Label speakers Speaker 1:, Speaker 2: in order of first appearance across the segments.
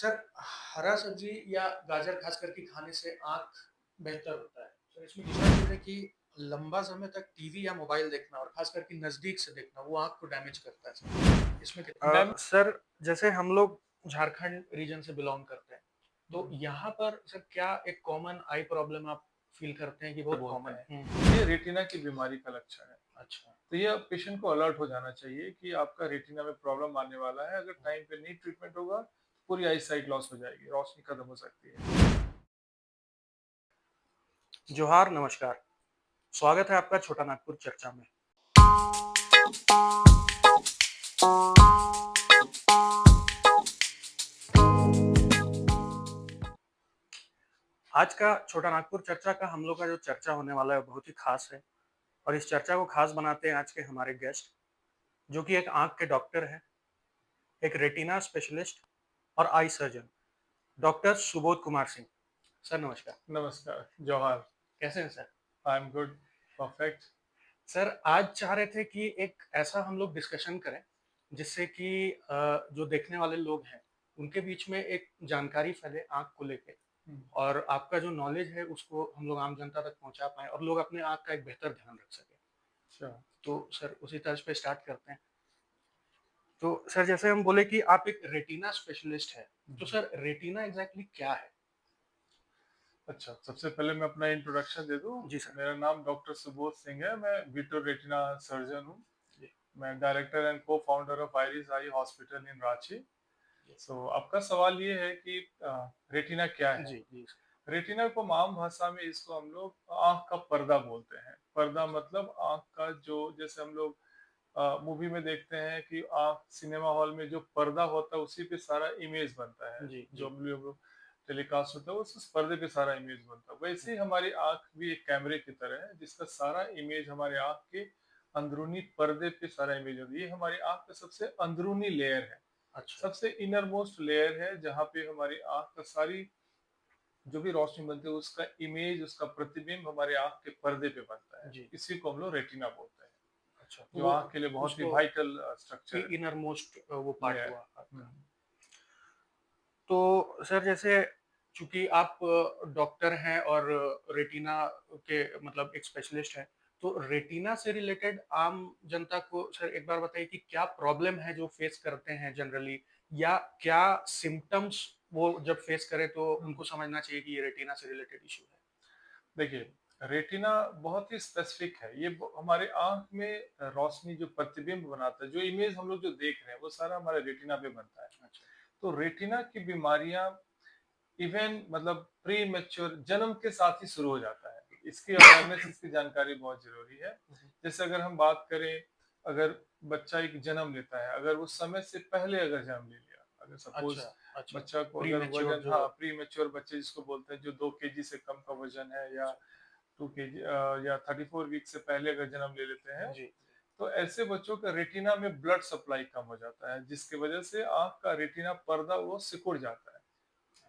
Speaker 1: Sir, हरा सब्जी या गाजर खास करके खाने से आँख बेहतर होता है। सर, इसमें दूसरा चीज़ है कि लंबा समय तक टीवी या मोबाइल देखना और खास करके नज़दीक से देखना, वो आँख को डैमेज करता है सर। इसमें
Speaker 2: डैम
Speaker 1: सर, जैसे हम लोग झारखंड रीजन से बिलॉन्ग करते हैं, तो
Speaker 2: हुँ,
Speaker 1: यहाँ पर सर क्या एक कॉमन आई प्रॉब्लम आप फ़ील करते हैं कि बहुत
Speaker 2: बोलते
Speaker 1: कॉमन
Speaker 2: हैं।
Speaker 1: है? हुँ।
Speaker 2: ये रेटिना की बीमारी का लक्षण है।
Speaker 1: अच्छा।
Speaker 2: तो ये अब पेशेंट को अलर्ट हो जाना चाहिए कि आपका रेटिना में प्रॉब्लम आने वाला है। अगर टाइम पे नहीं ट्रीटमेंट होगा, तो पूरी आई साइट लॉस हो जाएगी, रोशनी खत्म हो सकती है।
Speaker 1: जोहार, नमस्कार। स्वागत है आपका छोटा नागपुर चर्चा में। आज का छोटा नागपुर चर्चा का हम लोग का जो चर्चा होने वाला है, वो बहुत ही खास है। और इस चर्चा को खास बनाते हैं आज के हमारे गेस्ट, जो कि एक आंख के डॉक्टर हैं, एक रेटिना स्पेशलिस्ट और eye surgeon, doctor Subodh Kumar Singh. Sir, नमस्कार।
Speaker 2: नमस्कार, जौहार।
Speaker 1: कैसे हैं sir?
Speaker 2: I am good, perfect.
Speaker 1: Sir, आज चाह रहे थे कि एक ऐसा हम लोग डिस्कशन करें जिससे कि जो देखने वाले लोग हैं उनके बीच में एक जानकारी फैले आंख को लेके,
Speaker 2: हुँ,
Speaker 1: और आपका जो नॉलेज है उसको हम लोग आम जनता तक पहुंचा पाएं और लोग अपने आंख का एक बेहतर ध्यान रख सकें।
Speaker 2: अच्छा।
Speaker 1: तो सर, उसी तर्ज पे स्टार्ट करते हैं। तो सर, जैसे हम बोले कि आप एक रेटिना स्पेशलिस्ट हैं, तो
Speaker 2: हुँ,
Speaker 1: सर रेटिना एग्जैक्टली क्या है?
Speaker 2: अच्छा, सबसे पहले मैं अपना इंट्रोडक्शन दे दूँ।
Speaker 1: जी सर।
Speaker 2: मेरा नाम डॉक्टर सुबोध सिंह है, मैं वीट्रो रेटिना सर्जन हूँ।
Speaker 1: जी।
Speaker 2: मैं director and co-founder of Iris eye hospital in Ranchi.
Speaker 1: जी।
Speaker 2: सो आपका सवाल ये है कि रेटिना क्या है?
Speaker 1: जी। जी सर।
Speaker 2: रेटिना को आम भाषा में इसको हम लोग आँख का पर्दा बोलते हैं। पर्दा मतलब आँख का जो जैसे हम लोग मूवी में देखते हैं कि आँख सिनेमा हॉल में जो पर्दा होता है उसी पे सारा इमेज बनता है।
Speaker 1: जी।
Speaker 2: जो
Speaker 1: जी।
Speaker 2: भी हम लोग टेलीकास्ट होता है उस पर्दे पे सारा इमेज बनता है। वैसे ही हमारी आँख भी एक कैमरे की तरह है जिसका सारा इमेज हमारे आँख के अंदरूनी पर्दे पे सारा इमेज होती है। ये हमारी आँख का सबसे अंदरूनी लेयर है।
Speaker 1: अच्छा।
Speaker 2: सबसे इनर मोस्ट लेयर है जहाँ पे हमारी आँख का सारी जो भी रोशनी बनती है उसका इमेज, उसका प्रतिबिंब हमारे आँख के पर्दे पे बनता है।
Speaker 1: जी।
Speaker 2: इसी को हम लोग रेटिना बोलते हैं,
Speaker 1: अच्छा, तो
Speaker 2: जो
Speaker 1: वो
Speaker 2: आँख के लिए बहुत ही
Speaker 1: उसको
Speaker 2: वाइटल स्ट्रक्चर है,
Speaker 1: इनर मोस्ट वो पार्ट
Speaker 2: लेयर।
Speaker 1: हुआ
Speaker 2: हुँ,
Speaker 1: आपका। तो सर, जैसे चूंकि आप डॉक्टर हैं और रेटिना के मतलब एक स्पेशलिस्ट हैं, तो रेटिना से रिलेटेड आम जनता को सर एक बार बताइए कि क्या प्रॉब्लम है जो फेस करते हैं जनरली, या क्या सिम्टम्स वो जब फेस करें तो
Speaker 2: हुँ।
Speaker 1: उनको समझना चाहिए कि ये रेटिना से रिलेटेड इशू है?
Speaker 2: देखिए, रेटिना बहुत ही स्पेसिफिक है। ये ब हमारे आँख में रोशनी जो प्रतिबिंब बनाता है, जो इमेज हम लोग जो देख रहे हैं, वो सारा हमारे रेटिना पे बनता है।
Speaker 1: अच्छा।
Speaker 2: तो रेटिना की बीमारियाँ इवेन मतलब प्रीमैच्योर जन्म के साथ ही शुरू हो जाता है। इसकी अवेयरनेस, इसकी जानकारी बहुत ज़रूरी है। जैसे अगर हम बात करें, अगर बच्चा एक जन्म लेता है, अगर वो समय से पहले अगर जन्म ले लिया, अगर
Speaker 1: अच्छा।
Speaker 2: सपोज़
Speaker 1: अच्छा।
Speaker 2: बच्चा को अगर
Speaker 1: प्रीमेच्योर
Speaker 2: वज़न
Speaker 1: जो।
Speaker 2: हाँ, प्रीमैच्योर बच्चे जिसको बोलते हैं, जो 2 केजी से कम का वज़न है या
Speaker 1: अच्छा।
Speaker 2: 2 केजी या 34 वीक से पहले अगर जन्म ले लेते हैं,
Speaker 1: जी।
Speaker 2: तो ऐसे बच्चों का रेटिना में ब्लड सप्लाई कम हो जाता है, जिसकी वजह से आँख का रेटिना पर्दा वो सिकुड़ जाता है।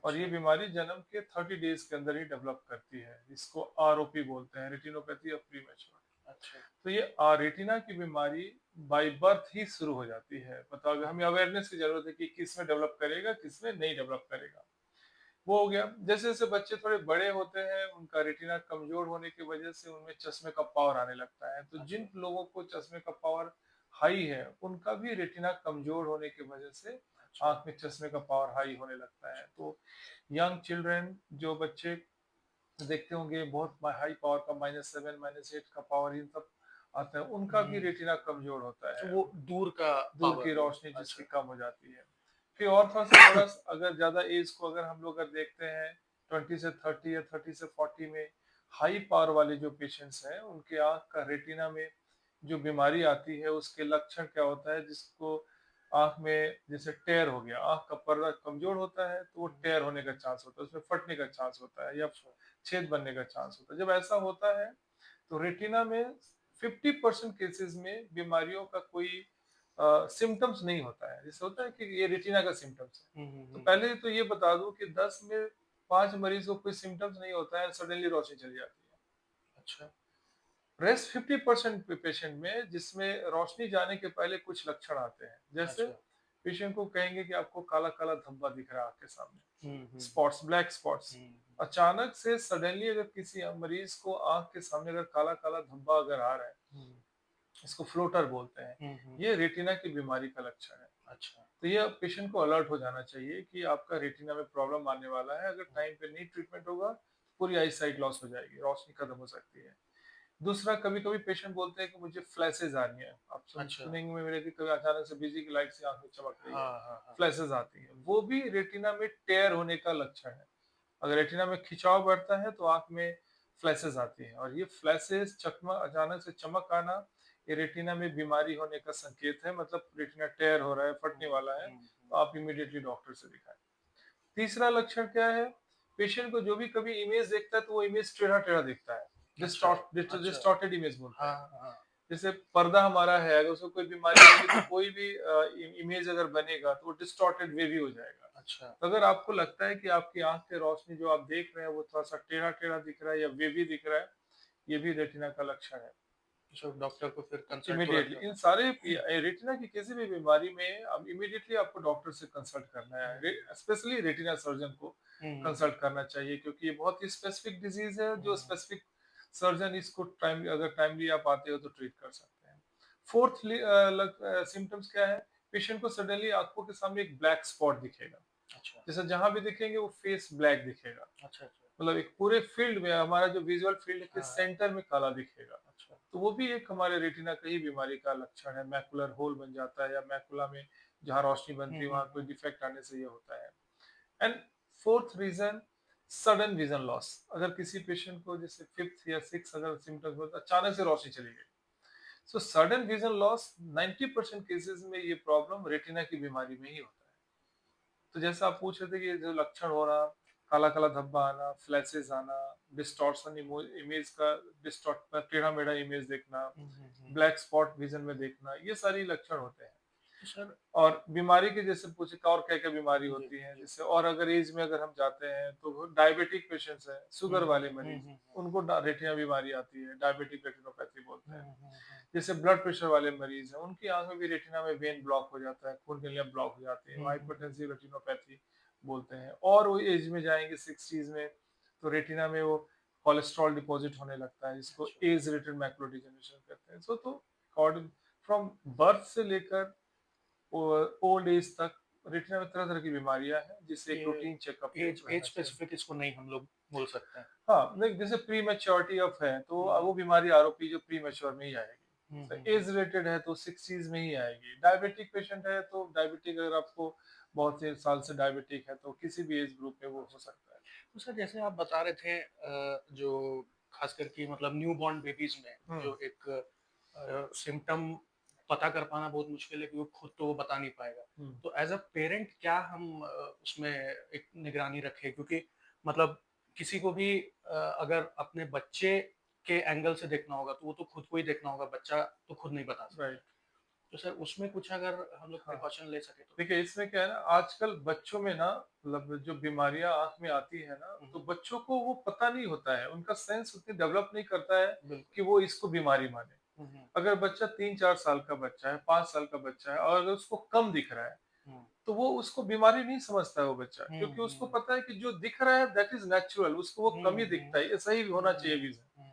Speaker 2: और ये
Speaker 1: अच्छा।
Speaker 2: बीमारी जन्म के 30 डेज के अंदर ही डेवलप करती है। इसको आरओपी बोलते हैं, रेटिनोपैथी ऑफ प्रीमैच्योर।
Speaker 1: अच्छा।
Speaker 2: तो ये रेटिना की बीमारी बाय बर्थ ही शुरू हो जाती है। मतलब अगर हमें अवेयरनेस की ज़रूरत है कि किस में डेवलप करेगा, किस में नहीं डेवलप करेगा। वो हो गया। जैसे-जैसे बच्चे थोड़े बड़े होते हैं, उनका रेटिना कमज़ोर होने की वजह से उनमें चश्मे का पावर आने लगता है। तो
Speaker 1: अच्छा।
Speaker 2: जिन लोगों को चश्मे का पावर हाई है, उनका भी रेटिना कमज़ोर होने की वजह से
Speaker 1: अच्छा।
Speaker 2: आँख में चश्मे का पावर हाई होने लगता है। तो यंग चिल्ड्रन जो बच्चे देखते होंगे बहुत हाई पावर का -7 -8 का पावर इन सब आता है, उनका भी
Speaker 1: हम्म।
Speaker 2: रेटिना कमज़ोर होता
Speaker 1: तो
Speaker 2: है।
Speaker 1: वो दूर का
Speaker 2: दूर
Speaker 1: पावर
Speaker 2: की
Speaker 1: वो।
Speaker 2: रोशनी जिसकी
Speaker 1: अच्छा।
Speaker 2: कम हो जाती है। फिर और थोड़ा-सा थोड़ा अगर ज़्यादा एज को अगर हम लोग अगर देखते हैं 20 से 30 या 30 से 40 में हाई पावर वाले जो पेशेंट्स हैं, उनके आँख का रेटिना में जो बीमारी आती है, उसके लक्षण क्या होता है जिसको आँख में जैसे टेयर हो गया, आँख का पर्दा कमज़ोर होता है, तो वो टेयर होने का चांस होता है, उसमें फटने का चांस होता है या
Speaker 1: अच्छा।
Speaker 2: छेद बनने का चांस होता है। जब ऐसा होता है, तो रेटिना में 50% केसेज़ में बीमारियों का कोई सिम्पटम्स नहीं होता है। जैसे होता है
Speaker 1: अच्छा।
Speaker 2: कि ये रेटिना का सिम्पटम्स है। तो
Speaker 1: हम्म।
Speaker 2: पहले तो ये बता दूँ कि 10 में 5 मरीज़ को कोई सिम्पटम्स नहीं होता है, सडनली रोशनी चली जाती है।
Speaker 1: अच्छा।
Speaker 2: रेस्ट 50% पेशेंट में जिसमें रोशनी जाने के पहले कुछ लक्षण आते हैं। जैसे
Speaker 1: अच्छा।
Speaker 2: पेशेंट को कहेंगे कि आपको काला-काला धब्बा दिख रहा है आपके सामने,
Speaker 1: हुँ, हुँ,
Speaker 2: स्पॉट्स, ब्लैक स्पॉट्स।
Speaker 1: हुँ,
Speaker 2: अचानक से सडनली अगर किसी मरीज़ को आँख के सामने अगर काला-काला धब्बा अगर आ रहा है,
Speaker 1: हुँ,
Speaker 2: इसको फ्लोटर बोलते हैं,
Speaker 1: हुँ, हुँ,
Speaker 2: ये रेटिना की बीमारी का लक्षण है।
Speaker 1: अच्छा।
Speaker 2: तो ये पेशेंट को अलर्ट हो जाना चाहिए कि आपका रेटिना में प्रॉब्लम आने वाला है, अगर
Speaker 1: हुँ,
Speaker 2: टाइम पे नहीं ट्रीटमेंट होगा, पूरी आई साइट लॉस हो जाएगी, रोशनी खत्म हो सकती है। दूसरा, कभी-कभी पेशेंट बोलते हैं कि मुझे फ्लैशेज़ आ रही हैं। आप
Speaker 1: अच्छा।
Speaker 2: सुनेंगे मेरे कि कभी अचानक से बिजली की लाइट से आँख में चमक रही है,
Speaker 1: हाँ, हाँ, हाँ।
Speaker 2: फ्लैशेज़ आती हैं। वो भी रेटिना में टेयर होने का लक्षण है। अगर रेटिना में खिंचाव बढ़ता है तो आँख में फ्लैशेज़ आती हैं, और ये फ्लैशेज़ चकमा अचानक से चमक आना, ये रेटिना में बीमारी होने का संकेत है, मतलब रेटिना टेयर हो रहा है,
Speaker 1: हुँ,
Speaker 2: फटने वाला है,
Speaker 1: हुँ,
Speaker 2: तो आप इमीडिएटली डॉक्टर से दिखाएँ। तीसरा लक्षण क्या है? पेशेंट को जो भी कभी इमेज देखता है तो वो इमेज टेढ़ा-टेढ़ा दिखता है।
Speaker 1: अच्छा, अच्छा।
Speaker 2: डिस्टॉर्टेड इमेज बोलते
Speaker 1: हाँ,
Speaker 2: हैं।
Speaker 1: हाँ, हाँ।
Speaker 2: जैसे पर्दा हमारा है, अगर उसको कोई बीमारी होगी तो कोई भी इमेज अगर बनेगा तो वो डिस्टॉर्टेड वेवी हो जाएगा।
Speaker 1: अच्छा,
Speaker 2: तो अगर आपको लगता है कि आपकी आँख की रोशनी जो आप देख रहे हैं वो थोड़ा-सा टेढ़ा-टेढ़ा दिख रहा है या वेवी दिख रहा है, ये भी रेटिना का लक्षण है।
Speaker 1: तो डॉक्टर को फिर कंसल्ट तुरंत
Speaker 2: इमीडिएटली इन
Speaker 1: करना
Speaker 2: सारे
Speaker 1: चाहिए।
Speaker 2: रेटिना की किसी भी बीमारी में अब इमीडिएटली आपको डॉक्टर से कंसल्ट करना
Speaker 1: हुँ,
Speaker 2: है, स्पेशली रेटिना सर्जन को
Speaker 1: हुँ, हुँ,
Speaker 2: कंसल्ट करना चाहिए, क्योंकि ये बहुत ही स्पेसिफिक डिजीज है, जो
Speaker 1: हुँ,
Speaker 2: स्पेसिफिक सर्जन इसको टाइम अगर टाइमली आप आते हो तो ट्रीट कर सकते हैं। फोर्थ सिम्टम्स क्या है? पेशेंट को सडनली आंखों के सामने एक ब्लैक स्पॉट दिखेगा,
Speaker 1: अच्छा,
Speaker 2: जैसे जहां भी दिखेंगे वो फेस ब्लैक दिखेगा,
Speaker 1: अच्छा, अच्छा।
Speaker 2: मतलब एक पूरे फील्ड में हमारा जो विजुअल फील्ड के
Speaker 1: हाँ,
Speaker 2: सेंटर में काला दिखेगा।
Speaker 1: अच्छा।
Speaker 2: तो वो भी एक हमारे रेटिना का ही बीमारी का लक्षण है, मैकुलर होल बन जाता है, या मैकुला में जहाँ रोशनी
Speaker 1: हुँ,
Speaker 2: बनती है
Speaker 1: हुँ,
Speaker 2: वहाँ कोई
Speaker 1: हुँ।
Speaker 2: डिफेक्ट आने से ये होता है। And fourth reason, sudden vision loss. अगर किसी पेशेंट को जैसे फिफ्थ या सिक्स अगर सिम्टम्स हो तो अचानक से रोशनी चली गई, so sudden vision loss 90% cases में ये प्रॉब्लम रेटिना की बीमारी में ही होता है। तो जैसा आप पूछ रहे थे कि जो लक्षण हो रहा, काला-काला धब्बा आना, फ्लैशेस आना, डिस्टॉर्शन इमेज का डिस्टॉर्ट टेढ़ा-मेढ़ा इमेज देखना,
Speaker 1: हुँ, हुँ, हुँ।
Speaker 2: ब्लैक स्पॉट विजन में देखना, ये सारी लक्षण होते हैं।
Speaker 1: तो सर
Speaker 2: और बीमारी के जैसे पूछे कि और क्या-क्या बीमारी
Speaker 1: जी,
Speaker 2: होती है,
Speaker 1: जी।
Speaker 2: जैसे और अगर एज में अगर हम जाते हैं तो डायबिटिक पेशेंट्स हैं,
Speaker 1: हुँ,
Speaker 2: शुगर वाले
Speaker 1: हुँ, हुँ,
Speaker 2: मरीज,
Speaker 1: हुँ, हुँ।
Speaker 2: उनको रेटिना बीमारी आती है, डायबिटिक रेटिनोपैथी बोलते हैं।
Speaker 1: हुँ, हुँ, हुँ।
Speaker 2: जैसे ब्लड प्रेशर वाले मरीज हैं, उनकी आँख में भी रेटिना में वेन ब्लॉक हो जाता है, खून की नलियाँ ब्लॉक हो जाती हैं,
Speaker 1: हुँ, हुँ, हुँ।
Speaker 2: हाइपरटेंसिव रेटिनोपैथी बोलते हैं। और वो एज में जाएँगे 60s में, तो रेटिना में वो कोलेस्ट्रॉल डिपॉज़िट होने लगता है, जिसको
Speaker 1: अच्छा,
Speaker 2: एज रिलेटेड मैकुलर डिजनरेशन कहते हैं। सो तो अकॉर्डिंग फ्रॉम बर्थ से लेकर ओल्ड एज तक रेटिना में तरह-तरह की बीमारियाँ हैं, जिससे एक
Speaker 1: ये
Speaker 2: रूटीन चेकअप
Speaker 1: एज एज
Speaker 2: रहना चाहिए।
Speaker 1: स्पेसिफिक इसको नहीं हम लोग बोल सकते हैं।
Speaker 2: हाँ, नहीं जैसे प्रीमैच्योरिटी ऑफ है, तो
Speaker 1: हुँ,
Speaker 2: वो बीमारी आरोपी जो प्रीमैच्योर में ही आएगी।
Speaker 1: हुँ,
Speaker 2: तो
Speaker 1: हुँ, हुँ।
Speaker 2: एज रिलेटेड है तो 60s में ही आएगी। डायबिटिक पेशेंट है तो डायबिटिक अगर आपको बहुत से साल से डायबिटिक है तो किसी भी एज ग्रुप में वो हो
Speaker 1: अच्छा।
Speaker 2: सकता है।
Speaker 1: तो सर जैसे आप बता रहे थे जो खासकर कि मतलब न्यूबॉर्न बेबीज़ में
Speaker 2: हुँ,
Speaker 1: जो एक सिम्पटम पता कर पाना बहुत मुश्किल है कि वो खुद तो वो बता नहीं पाएगा।
Speaker 2: हुँ,
Speaker 1: तो एज़ अ पेरेंट क्या हम उसमें एक निगरानी रखें? क्योंकि मतलब किसी को भी अगर अपने बच्चे के एंगल से देखना होगा तो वो तो खुद को ही देखना होगा, बच्चा तो खुद नहीं बता सकता।
Speaker 2: राइट,
Speaker 1: तो सर उसमें कुछ अगर हम लोग
Speaker 2: हाँ।
Speaker 1: प्रिकॉशन ले सकें तो?
Speaker 2: देखिए, इसमें क्या है ना, आजकल बच्चों में ना, मतलब जो बीमारियाँ आँख में आती है ना,
Speaker 1: हुँ,
Speaker 2: तो
Speaker 1: हुँ।
Speaker 2: बच्चों को वो पता नहीं होता है, उनका सेंस उतनी डेवलप नहीं करता है
Speaker 1: बिल्कुल।
Speaker 2: कि वो इसको बीमारी माने।
Speaker 1: हुँ, हुँ।
Speaker 2: अगर बच्चा 3-4 साल का बच्चा है, 5 साल का बच्चा है और अगर उसको कम दिख रहा है,
Speaker 1: हुँ।
Speaker 2: तो वो उसको बीमारी नहीं समझता है वो बच्चा,
Speaker 1: हुँ,
Speaker 2: क्योंकि उसको
Speaker 1: हुँ।
Speaker 2: पता है कि जो दिख रहा है दैट इज़ नेचुरल, उसको वो
Speaker 1: हुँ,
Speaker 2: कम ही
Speaker 1: हुँ।
Speaker 2: दिखता है, ये सही होना चाहिए
Speaker 1: हुँ,
Speaker 2: विज़न।
Speaker 1: हुँ।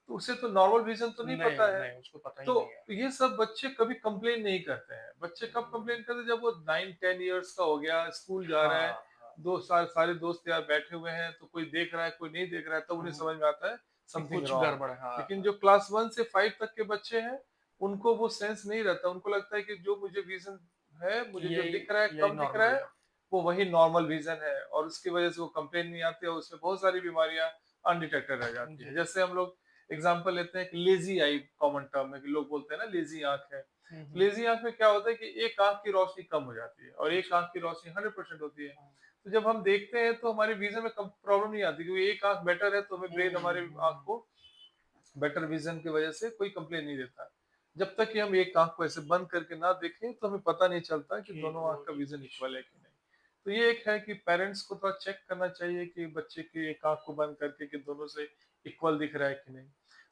Speaker 2: तो उसे तो नॉर्मल विज़न तो नहीं
Speaker 1: नहीं,
Speaker 2: पता है।
Speaker 1: नहीं, उसको पता ही
Speaker 2: तो
Speaker 1: नहीं है।
Speaker 2: ये सब बच्चे कभी कंप्लेन नहीं करते हैं। बच्चे कब कंप्लेन करते हैं, जब वो 9-10 इयर्स का हो गया, स्कूल जा रहा है,
Speaker 1: हाँ, हाँ।
Speaker 2: 2 साल सारे दोस्त यार बैठे हुए हैं, तो कोई देख रहा है, कोई नहीं देख रहा है, तब
Speaker 1: हुँ,
Speaker 2: उन्हें
Speaker 1: हुँ।
Speaker 2: समझ में आता है
Speaker 1: कि
Speaker 2: समथिंग
Speaker 1: कुछ
Speaker 2: रॉन्ग।
Speaker 1: गड़बड़ है। हाँ,
Speaker 2: लेकिन जो
Speaker 1: हाँ।
Speaker 2: क्लास 1 से 5 तक के बच्चे हैं, उनको वो सेंस नहीं रहता। उनको लगता है कि जो मुझे विज़न है,
Speaker 1: कि
Speaker 2: मुझे जो
Speaker 1: यही
Speaker 2: दिख रहा है,
Speaker 1: यही
Speaker 2: कम दिख रहा
Speaker 1: नॉर्मल
Speaker 2: है,
Speaker 1: है।
Speaker 2: वो वही नॉर्मल विज़न है, और उसकी वजह से वो कंप्लेन नहीं आती और उसमें बहुत सारी बीमारियाँ अनडिटेक्टेड रह जाती है।
Speaker 1: जी।
Speaker 2: जैसे हम लोग एग्जांपल लेते हैं कि लेज़ी आई कॉमन टर्म है, कि लोग बोलते हैं ना लेज़ी आँख है।
Speaker 1: हुँ, हुँ।
Speaker 2: लेज़ी आँख में क्या होता है कि एक आँख की रोशनी कम हो जाती है और एक
Speaker 1: अच्छा।
Speaker 2: आँख की रोशनी 100% होती है।
Speaker 1: हाँ।
Speaker 2: तो जब हम देखते हैं तो हमारी विज़न में कम प्रॉब्लम नहीं आती, क्योंकि एक आँख बेटर है तो हमें
Speaker 1: हुँ,
Speaker 2: ब्रेन हमारे आँख
Speaker 1: हुँ।
Speaker 2: को बेटर विज़न की वजह से कोई कंप्लेन नहीं देता। जब तक कि हम एक आँख को ऐसे बंद करके ना देखें तो हमें पता नहीं चलता कि
Speaker 1: कि
Speaker 2: दोनों आँख
Speaker 1: वो
Speaker 2: का विज़न
Speaker 1: इश्यू
Speaker 2: इक्वल है कि नहीं। तो ये एक है कि पेरेंट्स को थोड़ा चेक करना चाहिए कि बच्चे की एक आँख को बंद करके कि दोनों से इक्वल दिख रहा है कि नहीं।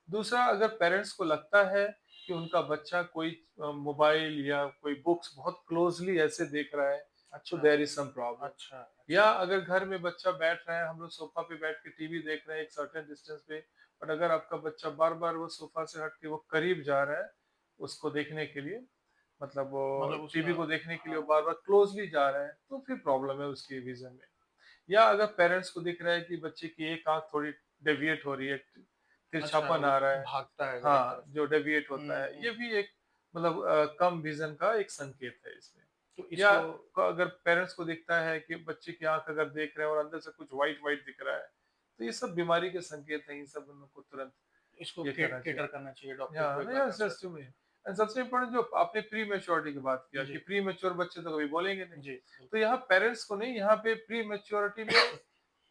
Speaker 2: दूसरा, अगर पेरेंट्स को लगता है कि उनका बच्चा कोई मोबाइल या कोई बुक्स बहुत क्लोजली ऐसे देख रहा है, तो
Speaker 1: अच्छा,
Speaker 2: देयर इज सम प्रॉब्लम।
Speaker 1: अच्छा,
Speaker 2: या
Speaker 1: अच्छा।
Speaker 2: अगर घर में बच्चा बैठ रहा है, हम लोग सोफा पे बैठ के टीवी देख रहे हैं एक सर्टेन डिस्टेंस पे, बट अगर आपका बच्चा बार बार वो सोफा से हट के वो करीब जा रहा है उसको देखने के लिए, मतलब वो
Speaker 1: मतलब उसका
Speaker 2: टीवी को देखने के लिए वो
Speaker 1: हाँ,
Speaker 2: बार बार क्लोजली जा रहा है, तो फिर प्रॉब्लम है उसकी विजन में। या अगर पेरेंट्स को दिख रहा है कि बच्चे की एक आंख थोड़ी डेविएट हो रही है,
Speaker 1: अच्छा
Speaker 2: तिरछापन
Speaker 1: वो
Speaker 2: आ रहा है,
Speaker 1: भागता है अगर एक
Speaker 2: हाँ
Speaker 1: तरफ।
Speaker 2: जो डेविएट होता
Speaker 1: हुँ,
Speaker 2: है, ये
Speaker 1: हुँ।
Speaker 2: भी एक मतलब कम विजन का एक संकेत है इसमें।
Speaker 1: तो
Speaker 2: या
Speaker 1: इसको
Speaker 2: अगर पेरेंट्स को दिखता है कि बच्चे की आंख अगर देख रहे हैं और अंदर से कुछ व्हाइट व्हाइट दिख रहा है, तो ये सब बीमारी के संकेत हैं, इन सब उन लोग को तुरंत
Speaker 1: इसको
Speaker 2: ये करना चाहिए।
Speaker 1: कैटर करना चाहिए डॉक्टर को एक
Speaker 2: हाँ,
Speaker 1: बार
Speaker 2: yes
Speaker 1: consult
Speaker 2: yes to me.
Speaker 1: करके।
Speaker 2: एंड सबसे इम्पोर्टेंट जो आपने प्री मैच्योरिटी की बात किया कि
Speaker 1: जी,
Speaker 2: प्री मैच्योर बच्चे तो कभी बोलेंगे नहीं।
Speaker 1: जी,
Speaker 2: तो
Speaker 1: बिल्कुल।
Speaker 2: यहाँ पेरेंट्स को नहीं, यहाँ पे प्री मैच्योरिटी में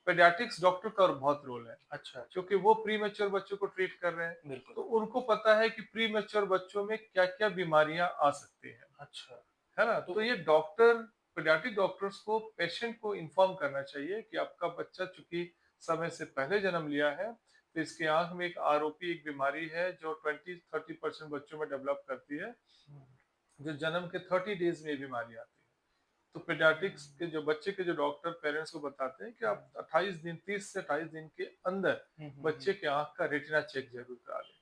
Speaker 2: पेडियाट्रिक्स डॉक्टर का बहुत रोल है,
Speaker 1: अच्छा, अच्छा,
Speaker 2: क्योंकि वो प्री मैच्योर बच्चों को ट्रीट कर रहे हैं।
Speaker 1: बिल्कुल।
Speaker 2: तो उनको पता है कि प्री मैच्योर बच्चों में क्या क्या बीमारियां आ सकती हैं,
Speaker 1: अच्छा,
Speaker 2: है ना?
Speaker 1: तो
Speaker 2: तो ये डॉक्टर, पीडियाट्रिक डॉक्टर्स को पेशेंट को इन्फॉर्म करना चाहिए कि आपका बच्चा चूंकि समय से पहले जन्म लिया है, तो इसके आंख में एक आरओपी एक बीमारी है जो 20-30% बच्चों में डेवलप करती है,
Speaker 1: हुँ,
Speaker 2: जो जन्म के 30 डेज में ये बीमारी आती है। तो पीडियाट्रिक्स के
Speaker 1: हुँ,
Speaker 2: जो बच्चे के जो डॉक्टर पेरेंट्स को बताते हैं कि
Speaker 1: हुँ,
Speaker 2: आप 28 दिन, 30 से 28 दिन के अंदर
Speaker 1: हुँ, हुँ, हुँ।
Speaker 2: बच्चे के आंख का रेटिना चेक जरूर करा लें,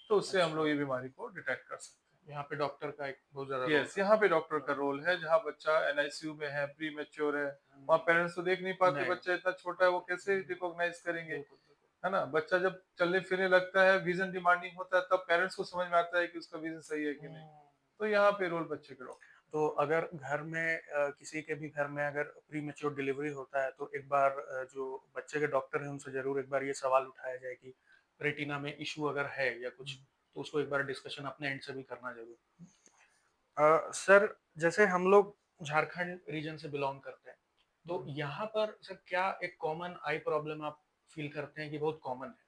Speaker 2: तो उससे हम
Speaker 1: अच्छा,
Speaker 2: लोग ये बीमारी को डिटेक्ट कर सकते हैं।
Speaker 1: यहाँ पे डॉक्टर का एक बहुत ज़्यादा रोल
Speaker 2: यस,
Speaker 1: है।
Speaker 2: यहाँ पे डॉक्टर का
Speaker 1: हाँ,
Speaker 2: रोल है, जहाँ बच्चा एनआईसीयू में है, प्री मैच्योर है, वहाँ
Speaker 1: हुँ,
Speaker 2: पेरेंट्स तो देख नहीं पाते,
Speaker 1: नहीं,
Speaker 2: बच्चा इतना छोटा है वो
Speaker 1: बिल्कुल,
Speaker 2: कैसे रिकॉग्नाइज करेंगे,
Speaker 1: बिल्कुल, बिल्कुल।
Speaker 2: है ना? बच्चा जब चलने फिरने लगता है, विजन डिमांडिंग होता है, तब पेरेंट्स को समझ में आता है कि उसका विजन सही है कि नहीं।
Speaker 1: हुँ।
Speaker 2: तो यहाँ पे रोल बच्चे के डॉक्टर
Speaker 1: तो अगर घर में किसी के भी घर में अगर प्रीमेच्योर डिलीवरी होता है तो एक बार जो बच्चे के डॉक्टर हैं उनसे ज़रूर एक बार ये सवाल उठाया जाए कि रेटिना में इश्यू अगर है या
Speaker 2: का।
Speaker 1: कुछ, तो उसको एक बार डिस्कशन अपने एंड से भी करना ज़रूर। सर जैसे हम लोग झारखंड रीजन से बिलॉन्ग करते हैं, तो
Speaker 2: हम्म,
Speaker 1: यहाँ पर सर क्या एक कॉमन आई प्रॉब्लम आप फ़ील करते हैं कि बहुत कॉमन है?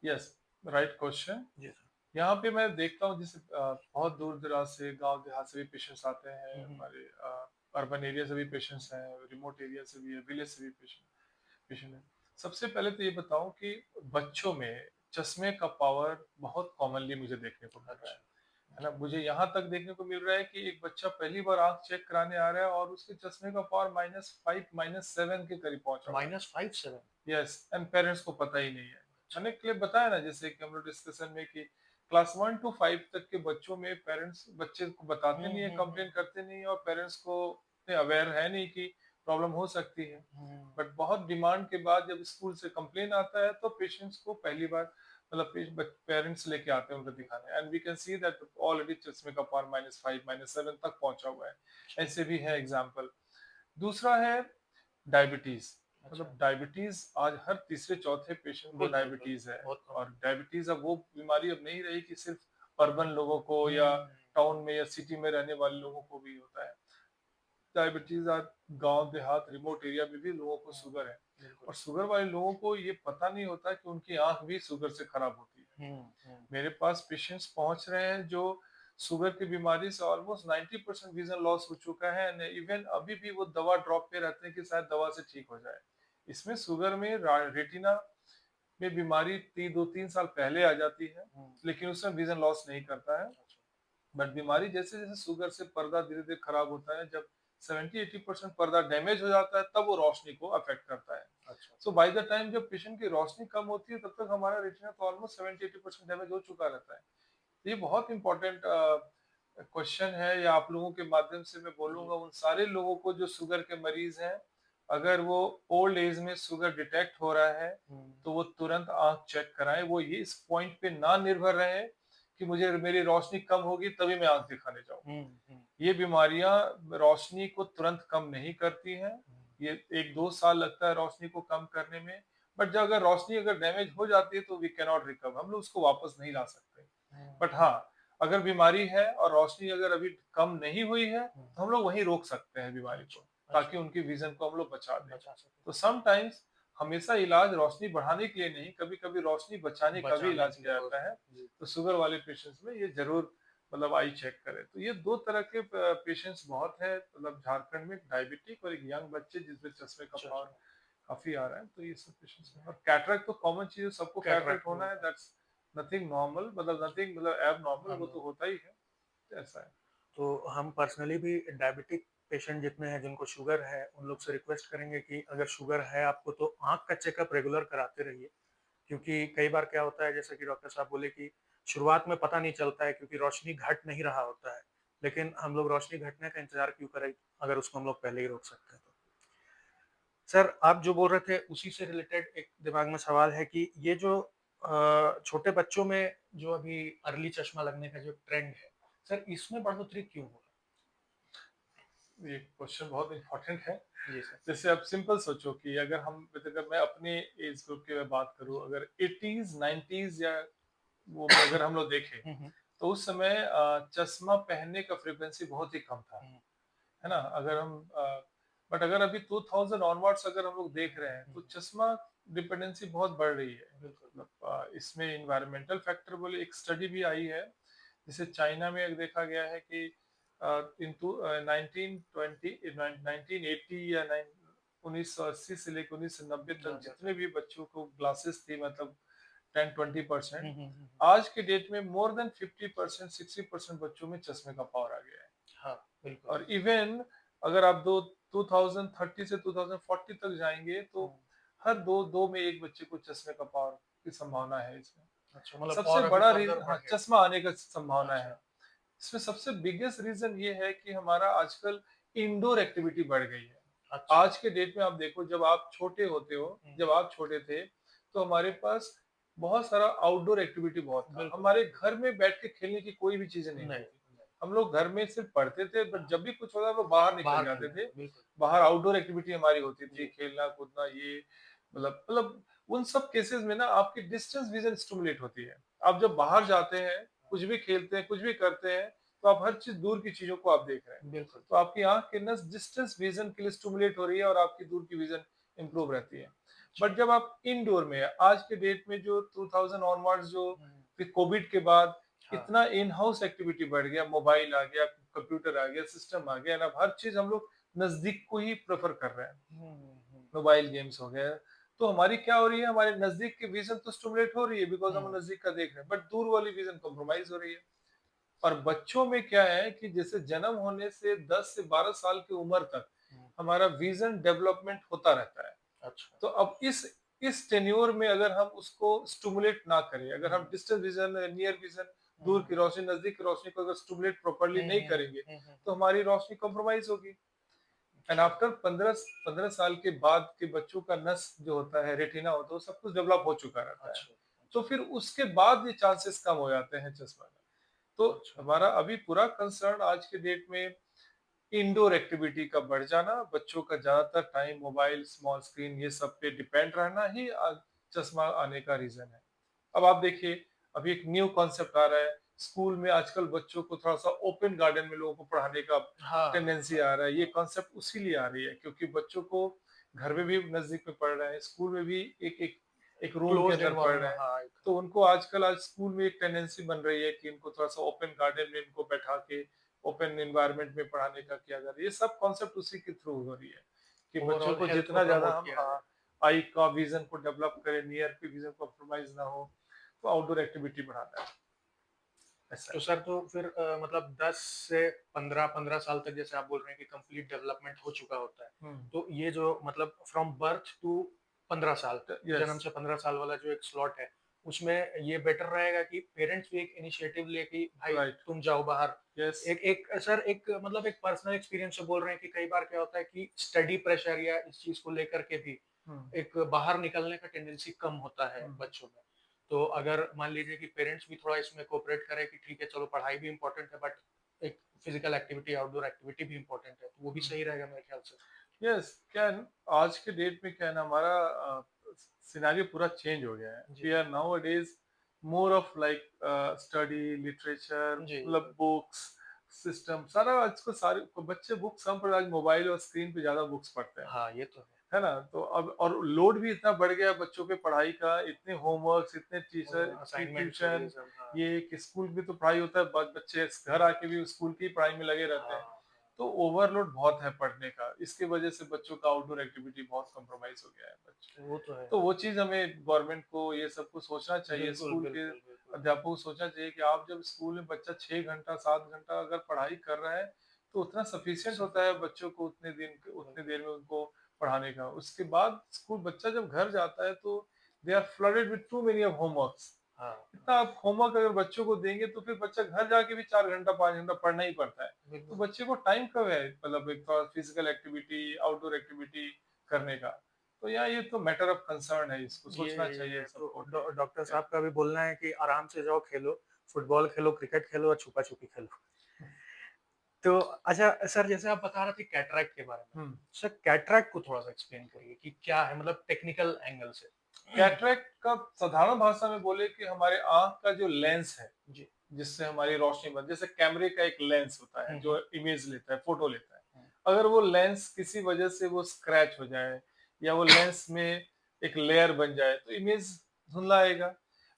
Speaker 2: Yes, right question.
Speaker 1: जी सर।
Speaker 2: यहाँ पे मैं देखता हूँ जैसे बहुत दूर दराज से, गांव देहात से भी पेशेंट्स आते हैं,
Speaker 1: हुँ, हुँ।
Speaker 2: हमारे अर्बन एरिया से भी पेशेंट्स हैं, रिमोट एरिया से भी है, विलेज से भी पेशेंट है। सबसे पहले तो ये बताऊं कि बच्चों में चश्मे का पावर बहुत कॉमनली मुझे देखने को मिल रहा
Speaker 1: अच्छा,
Speaker 2: है ना?
Speaker 1: अच्छा।
Speaker 2: मुझे यहाँ तक देखने को मिल रहा है कि एक बच्चा पहली बार आंख चेक कराने आ रहा है और उसके चश्मे का पावर -5 -7 के करीब पहुंचा हुआ है।
Speaker 1: -5-7
Speaker 2: यस, एंड पेरेंट्स को पता ही नहीं है।
Speaker 1: अच्छा।
Speaker 2: मैंने क्लिप बताया ना, जैसे कि हम लोग डिस्कशन में कि क्लास 1 to 5 तक के बच्चों में पेरेंट्स बच्चे को बताते
Speaker 1: हुँ,
Speaker 2: नहीं है,
Speaker 1: हुँ, हुँ,
Speaker 2: कंप्लेन करते नहीं है, और पेरेंट्स को अवेयर है नहीं कि प्रॉब्लम हो सकती है।
Speaker 1: हुँ।
Speaker 2: बट बहुत डिमांड के बाद जब स्कूल से कंप्लेन आता है तो पेशेंट्स को पहली बार मतलब पेरेंट्स लेके आते हैं उनको दिखाने, and we can see that already चश्मे का पावर -5 -7 तक पहुंचा हुआ है।
Speaker 1: अच्छा,
Speaker 2: ऐसे भी है एग्जाम्पल। दूसरा है डायबिटीज।
Speaker 1: अच्छा।
Speaker 2: मतलब डायबिटीज आज हर तीसरे चौथे पेशेंट को
Speaker 1: बिल्कुल,
Speaker 2: डायबिटीज
Speaker 1: बिल्कुल,
Speaker 2: है।
Speaker 1: बहुत
Speaker 2: और
Speaker 1: कॉमन।
Speaker 2: डायबिटीज अब वो बीमारी अब नहीं रही कि सिर्फ अर्बन लोगों को या
Speaker 1: हुँ,
Speaker 2: टाउन में या सिटी में रहने वाले लोगों को भी होता है। डायबिटीज आज गांव देहात रिमोट एरिया में भी लोगों को
Speaker 1: हुँ,
Speaker 2: शुगर है।
Speaker 1: बिल्कुल।
Speaker 2: और शुगर वाले लोगों को ये पता नहीं होता कि उनकी आंख भी शुगर से खराब होती है।
Speaker 1: हुँ, हुँ,
Speaker 2: मेरे पास पेशेंट्स पहुंच रहे हैं जो शुगर की बीमारी से ऑलमोस्ट 90% विजन लॉस हो चुका है, एंड इवन अभी भी वो दवा ड्रॉप पे रहते हैं कि शायद दवा से ठीक हो जाए। इसमें शुगर में रेटिना में बीमारी 2-3 साल पहले आ जाती है,
Speaker 1: हुँ,
Speaker 2: लेकिन उसमें विजन लॉस नहीं करता है।
Speaker 1: अच्छा,
Speaker 2: बट बीमारी जैसे जैसे शुगर से पर्दा धीरे धीरे खराब होता है, जब 70-80% पर्दा डैमेज हो जाता है तब वो रोशनी को अफेक्ट करता है।
Speaker 1: अच्छा,
Speaker 2: सो बाय द टाइम जब पेशेंट की रोशनी कम होती है तब तक हमारा रेटिना तो ऑलमोस्ट 70-80% डैमेज हो चुका रहता है। ये बहुत इंपॉर्टेंट क्वेश्चन है, या आप लोगों के माध्यम से मैं
Speaker 1: जी,
Speaker 2: बोलूंगा उन सारे लोगों को जो शुगर के मरीज हैं, अगर वो ओल्ड एज में शुगर डिटेक्ट हो रहा है
Speaker 1: हुँ,
Speaker 2: तो वो तुरंत आंख चेक कराएं। वो ये इस पॉइंट पे ना निर्भर रहे कि मुझे मेरी रोशनी कम होगी तभी मैं आंख दिखाने जाऊं।
Speaker 1: हुँ, हुँ,
Speaker 2: ये बीमारियां रोशनी को तुरंत कम नहीं करती हैं।
Speaker 1: हुँ,
Speaker 2: ये 1-2 साल लगता है रोशनी को कम करने में। बट जब अगर रोशनी अगर डैमेज हो जाती है तो वी कैन नॉट रिकवर, हम लोग उसको वापस नहीं ला सकते।
Speaker 1: हुँ,
Speaker 2: बट हाँ, अगर बीमारी है और रोशनी अगर अभी कम नहीं हुई है
Speaker 1: हुँ,
Speaker 2: तो हम लोग वहीं रोक सकते हैं बीमारी को,
Speaker 1: अच्छा, अच्छा,
Speaker 2: ताकि उनकी विजन को हम लोग बचा दें।
Speaker 1: बचा सकें,
Speaker 2: तो समटाइम्स हमेशा इलाज रोशनी बढ़ाने के लिए नहीं, कभी कभी रोशनी बचाने का भी
Speaker 1: बचाने
Speaker 2: इलाज
Speaker 1: के लिए
Speaker 2: किया
Speaker 1: बहुत
Speaker 2: जाता है।
Speaker 1: जी,
Speaker 2: तो शुगर वाले पेशेंट्स में ये जरूर मतलब आई चेक करें। तो ये दो तरह के पेशेंट्स बहुत है, मतलब झारखंड में डायबिटिक और एक यंग बच्चे जिसमें चश्मे का
Speaker 1: अच्छा,
Speaker 2: पावर
Speaker 1: अच्छा,
Speaker 2: काफी आ रहा है। तो ये सब पेशेंट्स हैं, और कैटरेक्ट तो कॉमन चीज है, सबको कैटरेक्ट
Speaker 1: कैटरैक्ट
Speaker 2: होना है,
Speaker 1: होता है,
Speaker 2: दैट्स नथिंग नॉर्मल, मतलब नथिंग मतलब एबनॉर्मल,
Speaker 1: हाँ,
Speaker 2: वो तो होता ही है, ऐसा है।
Speaker 1: तो हम पर्सनली भी डायबिटिक पेशेंट जितने हैं जिनको शुगर है, उन लोग से रिक्वेस्ट करेंगे कि अगर शुगर है आपको तो आँख का चेकअप रेगुलर कराते रहिए। क्योंकि कई बार क्या होता है जैसा कि डॉक्टर साहब बोले कि शुरुआत में पता नहीं चलता है क्योंकि रोशनी घट नहीं रहा होता है। लेकिन हम लोग रोशनी घटने का इंतज़ार क्यों करें, अगर उसको हम लोग पहले ही रोक सकते हैं तो। सर आप जो बोल रहे थे उसी से रिलेटेड एक दिमाग में सवाल है कि ये जो छोटे बच्चों में जो अभी अर्ली चश्मा लगने का जो ट्रेंड है, सर इसमें बढ़ोतरी क्यों हो रहा
Speaker 2: ये क्वेश्चन बहुत इम्पोर्टेंट है।
Speaker 1: है? जी सर।
Speaker 2: जैसे आप सिंपल सोचो कि अगर मैं अपने एज ग्रुप की मैं बात करूँ,
Speaker 1: जी।
Speaker 2: अगर 80s 90s या वो में अगर हम लोग देखें,
Speaker 1: हुँ, हुँ।
Speaker 2: तो उस समय चश्मा पहनने का फ्रीक्वेंसी बहुत ही कम था,
Speaker 1: हुँ,
Speaker 2: है ना? बट अगर अभी 2000 ऑनवर्ड्स अगर हम लोग देख रहे हैं,
Speaker 1: हुँ,
Speaker 2: तो चश्मा डिपेंडेंसी बहुत बढ़ रही है।
Speaker 1: बिल्कुल।
Speaker 2: मतलब इसमें एनवायरमेंटल फैक्टर बोले एक स्टडी भी आई है, जैसे चाइना में एक देखा गया है कि इन टू 1980 या 1980 से लेकर 1990 तक
Speaker 1: ज़्यादा
Speaker 2: जितने
Speaker 1: था।
Speaker 2: भी बच्चों को ग्लासेस थी, मतलब 10-20%,
Speaker 1: हुँ, हुँ, हुँ, हुँ।
Speaker 2: आज के डेट में मोर देन 50% 60% बच्चों में चश्मे का पावर आ गया है।
Speaker 1: हाँ, बिल्कुल।
Speaker 2: और इवन अगर आप दो 2030 से 2040 तक जाएंगे, तो
Speaker 1: हुँ,
Speaker 2: हर दो में एक बच्चे को चश्मे का पावर की संभावना है इसमें।
Speaker 1: अच्छा मतलब
Speaker 2: सबसे
Speaker 1: और अभी
Speaker 2: बड़ा
Speaker 1: फर्दर
Speaker 2: रीजन,
Speaker 1: बढ़
Speaker 2: हाँ,
Speaker 1: गया।
Speaker 2: चश्मा आने का संभावना है।
Speaker 1: अच्छा।
Speaker 2: इसमें सबसे बिगेस्ट रीजन ये है कि हमारा आजकल इंडोर एक्टिविटी बढ़ गई है।
Speaker 1: अच्छा।
Speaker 2: आज के डेट में आप देखो,
Speaker 1: हुँ,
Speaker 2: जब आप छोटे थे, तो हमारे पास बहुत सारा आउटडोर एक्टिविटी बहुत था।
Speaker 1: बिल्कुल,
Speaker 2: हमारे
Speaker 1: बिल्कुल।
Speaker 2: घर में बैठ के खेलने की कोई भी चीजें नहीं
Speaker 1: नहीं,
Speaker 2: होती थी।
Speaker 1: नहीं।
Speaker 2: हम लोग घर में सिर्फ पढ़ते थे, बट
Speaker 1: हाँ,
Speaker 2: जब भी कुछ होता था तो बाहर निकल
Speaker 1: बाहर
Speaker 2: जाते
Speaker 1: खेलना
Speaker 2: थे।
Speaker 1: था, बिल्कुल।
Speaker 2: बाहर आउटडोर एक्टिविटी हमारी होती थी,
Speaker 1: जी।
Speaker 2: खेलना कूदना, ये मतलब उन सब केसेस में ना आपकी डिस्टेंस विजन स्टिमुलेट होती है। आप जब बाहर
Speaker 1: अच्छा,
Speaker 2: जाते
Speaker 1: अच्छा।
Speaker 2: हैं,
Speaker 1: हाँ,
Speaker 2: कुछ भी खेलते हैं, कुछ भी करते हैं, तो आप हर चीज दूर की चीजों को आप देख रहे हैं।
Speaker 1: बिल्कुल।
Speaker 2: तो आपकी आंख की नस डिस्टेंस विजन के लिए स्टिमुलेट हो रही है और आपकी दूर की विजन इंप्रूव रहती है।
Speaker 1: अच्छा।
Speaker 2: बट जब आप इंडोर में आज के डेट में जो 2000 ऑनवर्ड्स, जो
Speaker 1: हुँ,
Speaker 2: फिर कोविड के बाद
Speaker 1: हाँ।
Speaker 2: इतना इन हाउस एक्टिविटी बढ़ गया, मोबाइल आ गया, कंप्यूटर आ गया, सिस्टम आ गया ना, अब हर चीज हम लोग नजदीक को ही प्रेफर कर रहे हैं।
Speaker 1: हुँ, हुँ,
Speaker 2: मोबाइल गेम्स हो गए, तो हमारी क्या हो रही है, हमारे नजदीक की विजन तो स्टिमुलेट हो रही है बिकॉज हम
Speaker 1: हुँ,
Speaker 2: नजदीक का देख रहे हैं, बट दूर वाली विजन कॉम्प्रोमाइज हो रही है। और बच्चों में क्या है कि जैसे जन्म होने से 10 से 12 साल की उम्र तक
Speaker 1: हुँ।
Speaker 2: हमारा विजन डेवलपमेंट होता रहता है।
Speaker 1: अच्छा।
Speaker 2: तो अब इस टेन्योर में अगर हम उसको स्टिमुलेट ना करें, अगर हम
Speaker 1: हुँ,
Speaker 2: डिस्टेंस विजन, नियर विजन, दूर
Speaker 1: हुँ,
Speaker 2: की रोशनी, नजदीक की रोशनी को अगर स्टिमुलेट प्रॉपर्ली
Speaker 1: हुँ,
Speaker 2: नहीं
Speaker 1: हुँ,
Speaker 2: करेंगे,
Speaker 1: हुँ, हुँ,
Speaker 2: तो
Speaker 1: हुँ।
Speaker 2: हमारी रोशनी कॉम्प्रोमाइज होगी। एंड
Speaker 1: अच्छा,
Speaker 2: आफ्टर 15 साल के बाद के बच्चों का नस जो होता है, रेटिना होता है, वो सब कुछ डेवलप हो चुका रहता है।
Speaker 1: अच्छा,
Speaker 2: तो
Speaker 1: अच्छा,
Speaker 2: फिर उसके बाद ये चांसेस कम हो जाते हैं चश्मा का। तो
Speaker 1: अच्छा।
Speaker 2: हमारा अभी पूरा कंसर्न आज के डेट में इंडोर एक्टिविटी का बढ़ जाना, बच्चों का ज्यादातर टाइम मोबाइल, स्मॉल स्क्रीन, ये सब पे डिपेंड रहना ही चश्मा आने का रीजन है। अब आप देखिए, अभी एक न्यू कॉन्सेप्ट आ रहा है स्कूल में, आजकल बच्चों को थोड़ा सा ओपन गार्डन में लोगों को पढ़ाने का
Speaker 1: हाँ,
Speaker 2: टेंडेंसी
Speaker 1: हाँ,
Speaker 2: आ रहा है। ये
Speaker 1: हाँ।
Speaker 2: कॉन्सेप्ट उसी लिए आ रही है क्योंकि बच्चों को घर में भी नजदीक में पढ़ रहे हैं, स्कूल में भी एक एक एक रूम के
Speaker 1: क्लोज़्ड
Speaker 2: अंदर पढ़ रहे
Speaker 1: एनवायरनमेंट
Speaker 2: हैं।
Speaker 1: हाँ, एक
Speaker 2: तो उनको आजकल आज स्कूल में एक टेंडेंसी बन रही है कि इनको थोड़ा सा ओपन गार्डन में इनको बैठा के ओपन एनवायरनमेंट में पढ़ाने का किया जा रहा है। ये सब कॉन्सेप्ट उसी के थ्रू हो रही है कि बच्चों
Speaker 1: ओवरऑल
Speaker 2: को
Speaker 1: हेल्थ को
Speaker 2: जितना ज्यादा
Speaker 1: प्रमोट
Speaker 2: हम
Speaker 1: किया जाए।
Speaker 2: आई का विजन को डेवलप करें, नियर की विजन कॉम्प्रोमाइज ना हो, तो आउटडोर एक्टिविटी बढ़ाना है, ऐसा
Speaker 1: तो
Speaker 2: है।
Speaker 1: सर तो फिर मतलब 10 से 15 साल तक जैसे आप बोल रहे हैं कि कंप्लीट डेवलपमेंट हो चुका होता है।
Speaker 2: हम्म।
Speaker 1: तो ये जो मतलब फ्रॉम बर्थ टू 15 साल,
Speaker 2: यस।
Speaker 1: जन्म से 15 साल वाला जो एक स्लॉट है, उसमें ये बेटर रहेगा कि पेरेंट्स भी एक इनिशिएटिव ले कि भाई
Speaker 2: राइट।
Speaker 1: तुम जाओ बाहर।
Speaker 2: यस।
Speaker 1: एक एक सर एक मतलब एक पर्सनल एक्सपीरियंस से बोल रहे हैं कि कई बार क्या होता है कि स्टडी प्रेशर या इस चीज़ को लेकर के भी
Speaker 2: हम्म।
Speaker 1: एक बाहर निकलने का टेंडेंसी कम होता है
Speaker 2: हम्म।
Speaker 1: बच्चों में। तो अगर मान लीजिए कि पेरेंट्स भी थोड़ा इसमें कोऑपरेट करें कि ठीक है चलो पढ़ाई भी इम्पोर्टेंट है बट एक फिजिकल एक्टिविटी, आउटडोर एक्टिविटी भी इम्पोर्टेंट है, तो वो भी सही रहेगा मेरे ख्याल से।
Speaker 2: यस। क्या है ना, आज के डेट में क्या है ना, हमारा सिनेरियो पूरा चेंज हो गया है।
Speaker 1: जी,
Speaker 2: we are nowadays more of like study literature,
Speaker 1: जी,
Speaker 2: मतलब बुक्स, सिस्टम सारा, आजकल सारे बच्चे बुक्स कम पढ़, आज मोबाइल और स्क्रीन पे ज्यादा बुक्स पढ़ते हैं,
Speaker 1: हाँ, ये तो है।
Speaker 2: है ना? तो अब और लोड भी इतना बढ़ गया है बच्चों पे पढ़ाई का, इतने होमवर्क्स, इतने टीचर की
Speaker 1: असाइनमेंट्स और ये
Speaker 2: ट्यूशन,
Speaker 1: सब हाँ,
Speaker 2: ये कि स्कूल में तो पढ़ाई होता है, बच्चे घर आके भी स्कूल की पढ़ाई में लगे रहते हैं।
Speaker 1: हाँ,
Speaker 2: तो ओवरलोड बहुत है पढ़ने का, इसकी वजह से बच्चों का आउटडोर एक्टिविटी बहुत कॉम्प्रोमाइज़ हो गया है बच्चों।
Speaker 1: वो तो है।
Speaker 2: तो वो चीज़ हमें गवर्नमेंट को ये सब कुछ सोचना चाहिए,
Speaker 1: बिल्कुल,
Speaker 2: स्कूल के
Speaker 1: बिल्कुल, बिल्कुल।
Speaker 2: अध्यापकों को सोचना चाहिए कि आप जब स्कूल में बच्चा 6 घंटा, 7 घंटा अगर पढ़ाई कर रहा है, तो उतना सफिशिएंट होता है
Speaker 1: सफिशिएंट
Speaker 2: बच्चों को उतने
Speaker 1: बिल्कुल।
Speaker 2: देर में उनको पढ़ाने का। उसके बाद स्कूल बच्चा जब घर जाता है तो they are flooded with too many of homeworks.
Speaker 1: हाँ,
Speaker 2: इतना
Speaker 1: हाँ।
Speaker 2: आप होमवर्क अगर बच्चों को देंगे तो फिर बच्चा घर जाके भी 4 घंटा 5 घंटा पढ़ना ही पड़ता है। तो
Speaker 1: बिल्कुल।
Speaker 2: बच्चे को टाइम कब है मतलब एक थोड़ा फिजिकल एक्टिविटी, आउटडोर एक्टिविटी करने का। तो यहाँ ये तो मैटर ऑफ कंसर्न है, इसको सोचना चाहिए
Speaker 1: तो
Speaker 2: सबको।
Speaker 1: डॉक्टर
Speaker 2: या
Speaker 1: साहब का भी बोलना है कि आराम से जाओ खेलो, फुटबॉल खेलो, क्रिकेट खेलो और छुपा-छुपी खेलो। तो अच्छा सर जैसे आप बता रहे थे कैटरैक्ट के बारे में।
Speaker 2: हुँ।
Speaker 1: सर कैटरैक्ट को थोड़ा-सा एक्सप्लेन करिए कि क्या है मतलब टेक्निकल एंगल से?
Speaker 2: कैटरैक्ट का साधारण भाषा में बोले कि हमारे आँख का जो लेंस है,
Speaker 1: जी।
Speaker 2: जिससे हमारी रोशनी बन जैसे कैमरे का एक लेंस होता है
Speaker 1: हुँ,
Speaker 2: जो
Speaker 1: हुँ।
Speaker 2: इमेज लेता है, फोटो लेता है।
Speaker 1: हुँ।
Speaker 2: अगर वो लेंस किसी वजह से वो स्क्रैच हो जाए या वो लेंस में एक लेयर बन जाए तो इमेज धुंधला आएगा।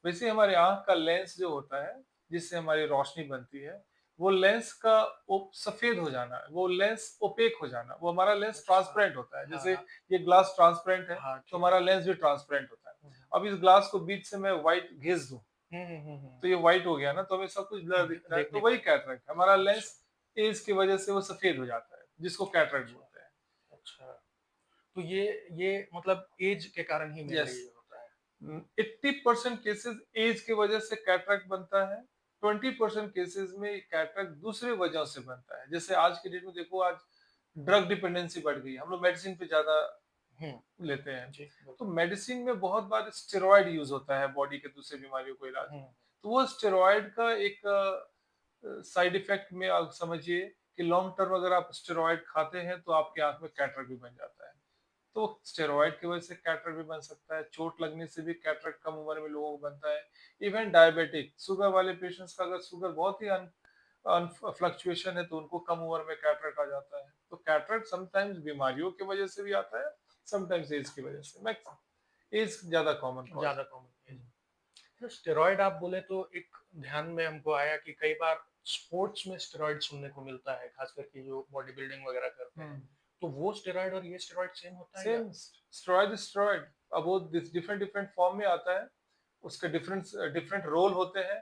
Speaker 2: वैसे ही हमारे आँख का लेंस जो होता है, जिससे हमारी रोशनी बनती है, वो लेंस का सफेद हो जाना, वो लेंस ओपेक हो जाना, वो हमारा लेंस
Speaker 1: अच्छा।
Speaker 2: ट्रांसपेरेंट होता है।
Speaker 1: हाँ,
Speaker 2: जैसे
Speaker 1: हाँ।
Speaker 2: ये ग्लास ट्रांसपेरेंट है,
Speaker 1: हाँ,
Speaker 2: तो
Speaker 1: ठीक है।
Speaker 2: हमारा लेंस भी ट्रांसपेरेंट होता है।
Speaker 1: हुँ, हुँ।
Speaker 2: अब इस ग्लास को बीच से मैं व्हाइट घिस दूँ,
Speaker 1: हुँ, हुँ, हुँ, हुँ।
Speaker 2: तो ये व्हाइट हो गया ना, तो हमें सब कुछ ब्लर दिखता है, तो
Speaker 1: देखने को
Speaker 2: वही
Speaker 1: मिलता
Speaker 2: कैटरेक्ट है। हमारा
Speaker 1: है।
Speaker 2: लेंस
Speaker 1: अच्छा,
Speaker 2: एज की वजह से वो सफेद हो जाता है, जिसको कैटरेक्ट
Speaker 1: अच्छा,
Speaker 2: बोलते हैं।
Speaker 1: अच्छा। तो ये मतलब ऐज के कारण ही मेनली
Speaker 2: यस,
Speaker 1: ये होता है।
Speaker 2: 80% केसेस एज की वजह से कैटरेक्ट बनता है, 20% केसेस में कैटरेक्ट दूसरे वजहों से बनता है। जैसे आज के डेट में देखो, आज ड्रग डिपेंडेंसी बढ़ गई है, हम लोग मेडिसिन पे ज़्यादा
Speaker 1: हुँ,
Speaker 2: लेते हैं।
Speaker 1: जी,
Speaker 2: तो
Speaker 1: बिल्कुल।
Speaker 2: मेडिसिन में बहुत बार स्टेरॉइड यूज़ होता है बॉडी के दूसरे बीमारियों को इलाज
Speaker 1: हुँ,
Speaker 2: में। तो वो स्टेरॉइड का एक साइड इफेक्ट में आप समझिए कि लॉन्ग टर्म अगर आप स्टेरॉइड खाते हैं तो आपकी आँख में कैटरेक्ट भी बन जाता है। तो स्टेरॉइड की वजह से कैटरेक्ट भी बन सकता है, चोट लगने से भी कैटरेक्ट कम उम्र में लोगों को बनता है। इवन डायबिटिक, शुगर वाले पेशेंट्स का अगर शुगर बहुत ही फ्लक्चुएशन है तो उनको कम उम्र में कैटरेक्ट आ जाता है। तो कैटरेक्ट समटाइम्स बीमारियों की वजह से भी आता है, समटाइम्स एज की वजह से। मैक्स एज ज़्यादा कॉमन कॉज़
Speaker 1: ज़्यादा
Speaker 2: है।
Speaker 1: Common age.
Speaker 2: हुँ।
Speaker 1: तो स्टेरॉइड आप बोले तो एक ध्यान में हमको आया कि कई बार स्पोर्ट्स में स्टेरॉइड सुनने को मिलता है, खास करके जो बॉडी बिल्डिंग वगैरह करते
Speaker 2: हुँ।
Speaker 1: हैं। तो वो स्टेरॉइड और ये स्टेरॉइड सेम होता है या?
Speaker 2: सेम स्टेरॉइड अब वो डिफरेंट डिफरेंट फॉर्म में आता है, उसके डिफरेंट डिफरेंट रोल होते हैं,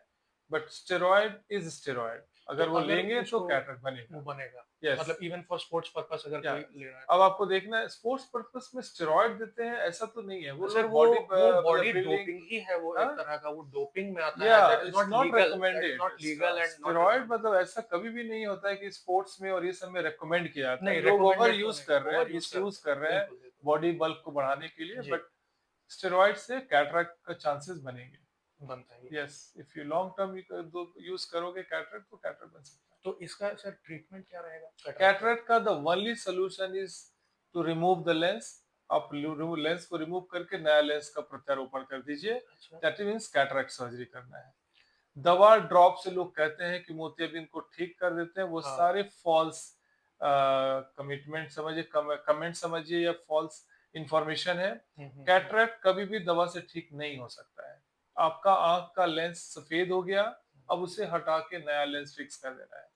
Speaker 2: बट स्टेरॉइड इज स्टेरॉइड,
Speaker 1: तो
Speaker 2: अगर वो
Speaker 1: अगर
Speaker 2: लेंगे तो
Speaker 1: उसको
Speaker 2: कैटरेक्ट
Speaker 1: वो
Speaker 2: बनेगा।
Speaker 1: बनेगा,
Speaker 2: यस।
Speaker 1: मतलब इवन फॉर स्पोर्ट्स पर्पस अगर
Speaker 2: या
Speaker 1: कोई ले रहा है
Speaker 2: अब
Speaker 1: तो?
Speaker 2: आपको देखना है स्पोर्ट्स पर्पस में स्टेरॉइड देते हैं ऐसा तो नहीं है, वो
Speaker 1: सर
Speaker 2: लोग
Speaker 1: वो
Speaker 2: बॉडी
Speaker 1: वो
Speaker 2: मतलब
Speaker 1: बॉडी
Speaker 2: बिल्डिंग।
Speaker 1: डोपिंग ही है, वो एक
Speaker 2: हाँ,
Speaker 1: तरह का वो डोपिंग में आता
Speaker 2: या
Speaker 1: है,
Speaker 2: it's not
Speaker 1: that is
Speaker 2: recommended.
Speaker 1: Not legal and not
Speaker 2: steroid
Speaker 1: recommended.
Speaker 2: मतलब ऐसा कभी भी नहीं होता है कि स्पोर्ट्स में और ये सब में रिकमेंड किया जाता है।
Speaker 1: नहीं,
Speaker 2: लोग ओवर
Speaker 1: रिकमेंडेड तो
Speaker 2: यूज
Speaker 1: नहीं,
Speaker 2: कर रहे हैं,
Speaker 1: ओवर यूज़
Speaker 2: मिसयूज
Speaker 1: करते हैं।
Speaker 2: कर रहे हैं
Speaker 1: बिल्कुल, बिल्कुल।
Speaker 2: बॉडी बल्क को बढ़ाने के लिए,
Speaker 1: जी,
Speaker 2: बट स्टेरॉइड से कैटरेक्ट का चांसेस बनेंगे।
Speaker 1: बनता ही है।
Speaker 2: Yes, if you long term use करोगे कैटरेक्ट तो कैटरेक्ट बन सकता है।
Speaker 1: तो इसका सर ट्रीटमेंट क्या रहेगा कैटरेक्ट का?
Speaker 2: कैटरेक्ट का the only solution is to remove the lens. आप लेंस को रिमूव करके नया लेंस का प्रत्यारोपण कर दीजिए।
Speaker 1: अच्छा।
Speaker 2: दैट मीन्स कैटरेक्ट सर्जरी करना है। दवा ड्रॉप से लोग कहते हैं कि मोतियाबिंद को ठीक कर देते हैं, वो
Speaker 1: हाँ।
Speaker 2: सारे फॉल्स कमिटमेंट समझिए, कमेंट समझिए या फॉल्स इंफॉर्मेशन है।
Speaker 1: हुँ, हुँ, हुँ।
Speaker 2: कैटरेक्ट कभी भी दवा से ठीक नहीं हो सकता है। आपका आंख का लेंस सफेद हो गया, अब उसे हटा के नया लेंस फिक्स कर देना है।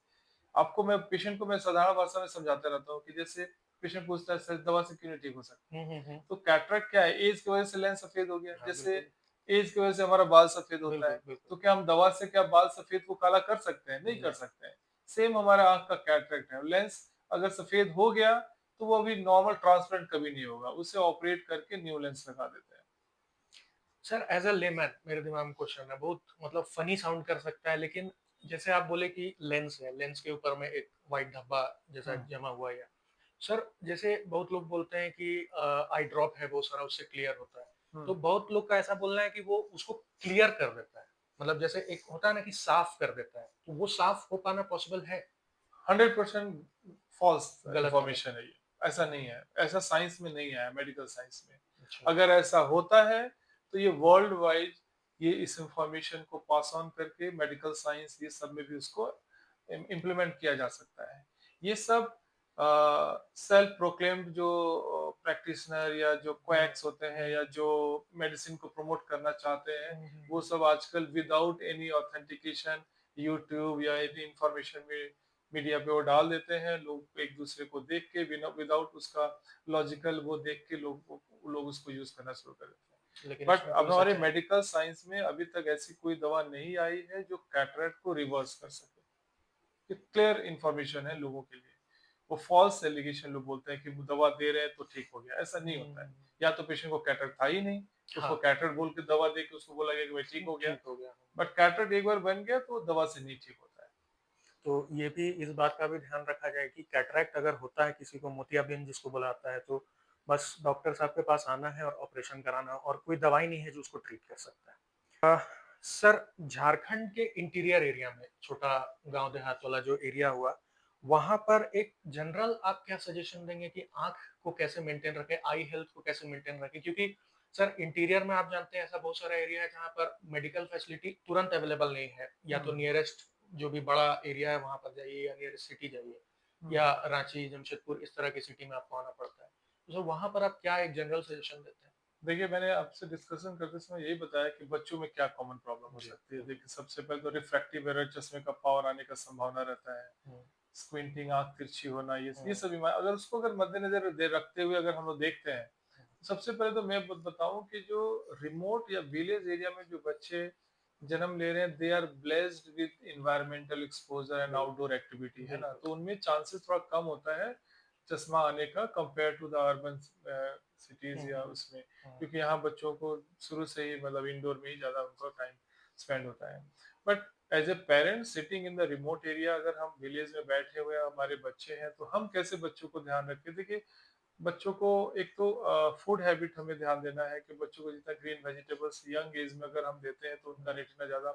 Speaker 2: आपको मैं पेशेंट को मैं साधारण भाषा में समझाता रहता हूँ कि जैसे पेशेंट पूछता है सर दवा से क्यों नहीं ठीक हो सकता।
Speaker 1: हुँ, हुँ, हुँ।
Speaker 2: तो कैटरेक्ट क्या है, एज की वजह से लेंस सफेद हो गया,
Speaker 1: हाँ,
Speaker 2: जैसे
Speaker 1: बिल्कुल।
Speaker 2: एज की वजह से हमारा बाल सफेद होता
Speaker 1: बिल्कुल,
Speaker 2: है।
Speaker 1: बिल्कुल।
Speaker 2: तो क्या हम दवा से क्या बाल सफेद को काला कर सकते हैं? नहीं कर
Speaker 1: नहीं।
Speaker 2: सकते हैं। सेम हमारा आंख का कैटरेक्ट है, लेंस अगर सफेद हो गया तो वो अभी नॉर्मल ट्रांसपेरेंट कभी नहीं होगा, उसे ऑपरेट करके न्यू लेंस लगा देते हैं।
Speaker 1: सर एज़ अ लेमैन मेरे दिमाग में क्वेश्चन है, बहुत मतलब फनी साउंड कर सकता है, लेकिन जैसे आप बोले कि लेंस है, लेंस के ऊपर में एक व्हाइट धब्बा जैसा
Speaker 2: हम्म।
Speaker 1: जमा हुआ है या सर जैसे बहुत लोग बोलते हैं कि आई ड्रॉप है बहुत सारा उससे क्लियर होता है। तो
Speaker 2: हम्म।
Speaker 1: बहुत लोग का ऐसा बोलना है कि वो उसको क्लियर कर देता है। मतलब जैसे एक होता है ना कि साफ कर देता है, तो वो साफ हो पाना पॉसिबल है?
Speaker 2: 100% फॉल्स
Speaker 1: गलत है
Speaker 2: इंफॉर्मेशन है ये। ऐसा नहीं है, ऐसा साइंस में नहीं आया, मेडिकल साइंस में।
Speaker 1: अच्छा।
Speaker 2: अगर ऐसा होता है तो ये वर्ल्ड वाइड ये इस इंफॉर्मेशन को पास ऑन करके मेडिकल साइंस ये सब में भी उसको इम्प्लीमेंट किया जा सकता है। ये सब सेल्फ प्रोक्लेम्ड जो प्रैक्टिशनर या जो
Speaker 1: हुँ,
Speaker 2: क्वैक्स होते हैं
Speaker 1: हुँ,
Speaker 2: या जो मेडिसिन को प्रमोट करना चाहते हैं,
Speaker 1: हुँ, हुँ,
Speaker 2: वो
Speaker 1: हुँ।
Speaker 2: सब आजकल विदाउट एनी ऑथेंटिकेशन यूट्यूब या एनी इंफॉर्मेशन में मीडिया पे वो डाल देते हैं, लोग एक दूसरे को देख के बिना विदाउट उसका लॉजिकल वो देख के लोग उसको यूज करना शुरू कर देते हैं।
Speaker 1: लेकिन
Speaker 2: बट
Speaker 1: इसमें
Speaker 2: अब
Speaker 1: कोई
Speaker 2: हमारे
Speaker 1: सच्चाई
Speaker 2: मेडिकल साइंस में अभी तक ऐसी कोई दवा नहीं आई है जो कैटरेक्ट को रिवर्स कर सके। ये क्लियर इंफॉर्मेशन है लोगों के लिए। वो फॉल्स एलिगेशन लोग बोलते हैं कि वो दवा दे रहे हैं तो ठीक हो गया, ऐसा नहीं होता है।
Speaker 1: हुँ,
Speaker 2: या तो पेशेंट को कैटरेक्ट था ही नहीं, उसको
Speaker 1: हाँ,
Speaker 2: कैटरेक्ट बोल के दवा दे के उसको बोला गया कि भाई ठीक हो गया।
Speaker 1: ठीक हो गया।
Speaker 2: बट कैटरेक्ट एक बार बन गया तो दवा से नहीं ठीक होता है।
Speaker 1: तो ये भी इस बात का भी ध्यान रखा जाए कि कैटरैक्ट अगर होता है किसी को मोतियाबिंद जिसको बुलाता है तो बस डॉक्टर साहब के पास आना है और ऑपरेशन कराना और कोई दवाई नहीं है जो उसको ट्रीट कर सकता है। सर झारखंड के इंटीरियर एरिया में छोटा गांव देहात वाला जो एरिया हुआ वहां पर एक जनरल आप क्या सजेशन देंगे कि आंख को कैसे मेंटेन रखें, आई हेल्थ को कैसे मेंटेन रखें, क्योंकि सर इंटीरियर में आप जानते हैं ऐसा बहुत सारा एरिया है जहाँ पर मेडिकल फैसिलिटी तुरंत अवेलेबल नहीं है, या तो
Speaker 2: हम्म
Speaker 1: नियरेस्ट जो भी बड़ा एरिया है वहां पर जाइए या नियरेस्ट सिटी जाइए,
Speaker 2: हम्म।
Speaker 1: या रांची जमशेदपुर इस तरह की सिटी में आपको आना पड़ता है। तो सर वहां पर आप क्या एक जनरल सजेशन देते हैं?
Speaker 2: देखिए, मैंने आपसे डिस्कशन करते समय यही बताया कि बच्चों में क्या कॉमन प्रॉब्लम हो
Speaker 1: जी
Speaker 2: सकती है। देखिए, सबसे पहले तो रिफ्रैक्टिव एरर, चश्मे का पावर आने का संभावना रहता है।
Speaker 1: हम्म,
Speaker 2: स्क्विंटिंग, आँख तिरछी होना, ये
Speaker 1: हम्म,
Speaker 2: सभी अगर उसको अगर मद्देनजर दे रखते हुए अगर हम लोग देखते हैं, तो सबसे पहले तो मैं बताऊं कि जो रिमोट या विलेज एरिया में जो बच्चे जन्म ले रहे हैं, they are blessed with environmental exposure and outdoor activity, है ना?
Speaker 1: बिल्कुल।
Speaker 2: तो उनमें चांसेस थोड़ा कम होता है चश्मा आने का compare to the urban cities या
Speaker 1: हम्म,
Speaker 2: उसमें,
Speaker 1: हम्म,
Speaker 2: क्योंकि यहाँ बच्चों को शुरू से ही मतलब इंडोर में ही ज्यादा उनका टाइम स्पेंड होता है। But as a parent sitting in the remote area, अगर हम विलेज में बैठे हुए हैं, हमारे बच्चे हैं, तो हम कैसे बच्चों को ध्यान रखें? देखिए, बच्चों को एक तो फूड हैबिट हमें ध्यान देना है कि बच्चों को जितना ग्रीन वेजिटेबल्स यंग एज में अगर हम देते हैं तो उनका रेटिना ज्यादा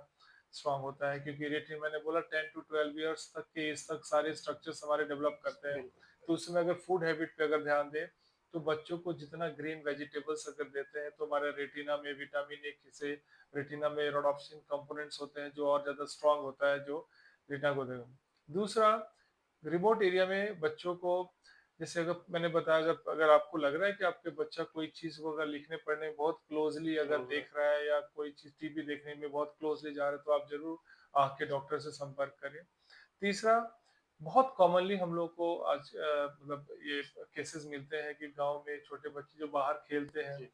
Speaker 2: स्ट्रांग होता है, क्योंकि रेटिना मैंने बोला 10 to 12 ईयर्स तक के एज तक सारे स्ट्रक्चर्स हमारे डेवलप करते हैं।
Speaker 1: बिल्कुल।
Speaker 2: तो उसमें अगर फूड हैबिट पे अगर ध्यान दें, तो बच्चों को जितना ग्रीन वेजिटेबल्स अगर देते हैं तो हमारे रेटिना में विटामिन ए से रेटिना में रोडोप्सिन कंपोनेंट्स होते हैं जो और ज्यादा स्ट्रांग होता है, जो रेटिना को देगा। दूसरा, रिमोट एरिया में बच्चों को, जैसे अगर मैंने बताया, अगर अगर आपको लग रहा है कि आपके बच्चा कोई चीज को अगर लिखने पढ़ने में बहुत क्लोजली अगर
Speaker 1: क्लोज है।
Speaker 2: देख रहा है या कोई चीज टीवी देखने में बहुत क्लोजली जा रहा है, तो आप जरूर आँख के डॉक्टर से संपर्क करें। तीसरा, बहुत कॉमनली हम लोग को आज मतलब ये केसेस मिलते हैं कि गांव में छोटे बच्चे जो बाहर खेलते हैं,
Speaker 1: जी।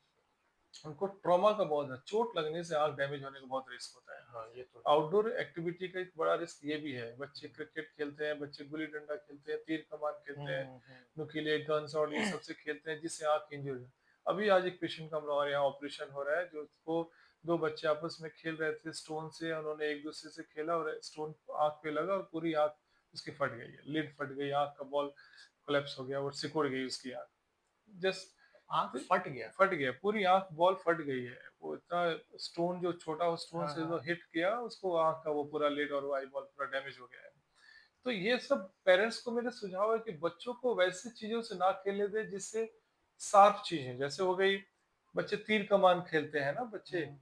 Speaker 2: उनको ट्रॉमा का बहुत है, चोट लगने से आंख डैमेज होने का बहुत रिस्क होता है।
Speaker 1: हाँ, ये तो
Speaker 2: आउटडोर एक्टिविटी का एक बड़ा रिस्क ये भी है, बच्चे क्रिकेट खेलते हैं, बच्चे गुल्ली डंडा खेलते हैं, तीर कमान
Speaker 1: है।
Speaker 2: खेलते हैं,
Speaker 1: हम्म।
Speaker 2: नुकीले गन्स और ये सबसे खेलते हैं, जिससे आंख इंजर है। अभी आज एक पेशेंट का हम लोग हमारे यहाँ ऑपरेशन हो रहा है, जो उसको दो बच्चे आपस में खेल रहे थे स्टोन से, उन्होंने एक दूसरे से खेला और स्टोन आंख पे लगा और पूरी आंख उसकी फट गई है, लिड फट गई, आंख का बॉल कोलैप्स हो गया और सिकुड़ गई उसकी आंख। जस्ट
Speaker 1: आंख फट गया।
Speaker 2: फट गया, पूरी आंख बॉल फट गई है। वो इतना स्टोन जो छोटा स्टोन
Speaker 1: हाँ
Speaker 2: से जो
Speaker 1: हाँ।
Speaker 2: हिट किया उसको, आंख का वो पूरा लिड और वो आई बॉल पूरा डैमेज हो गया है। तो ये सब पेरेंट्स को मेरा सुझाव है कि बच्चों को वैसी चीजों से ना खेलने दे जिससे शार्प चीजें, जैसे हो गई बच्चे तीर कमान खेलते हैं ना बच्चे,
Speaker 1: हम्म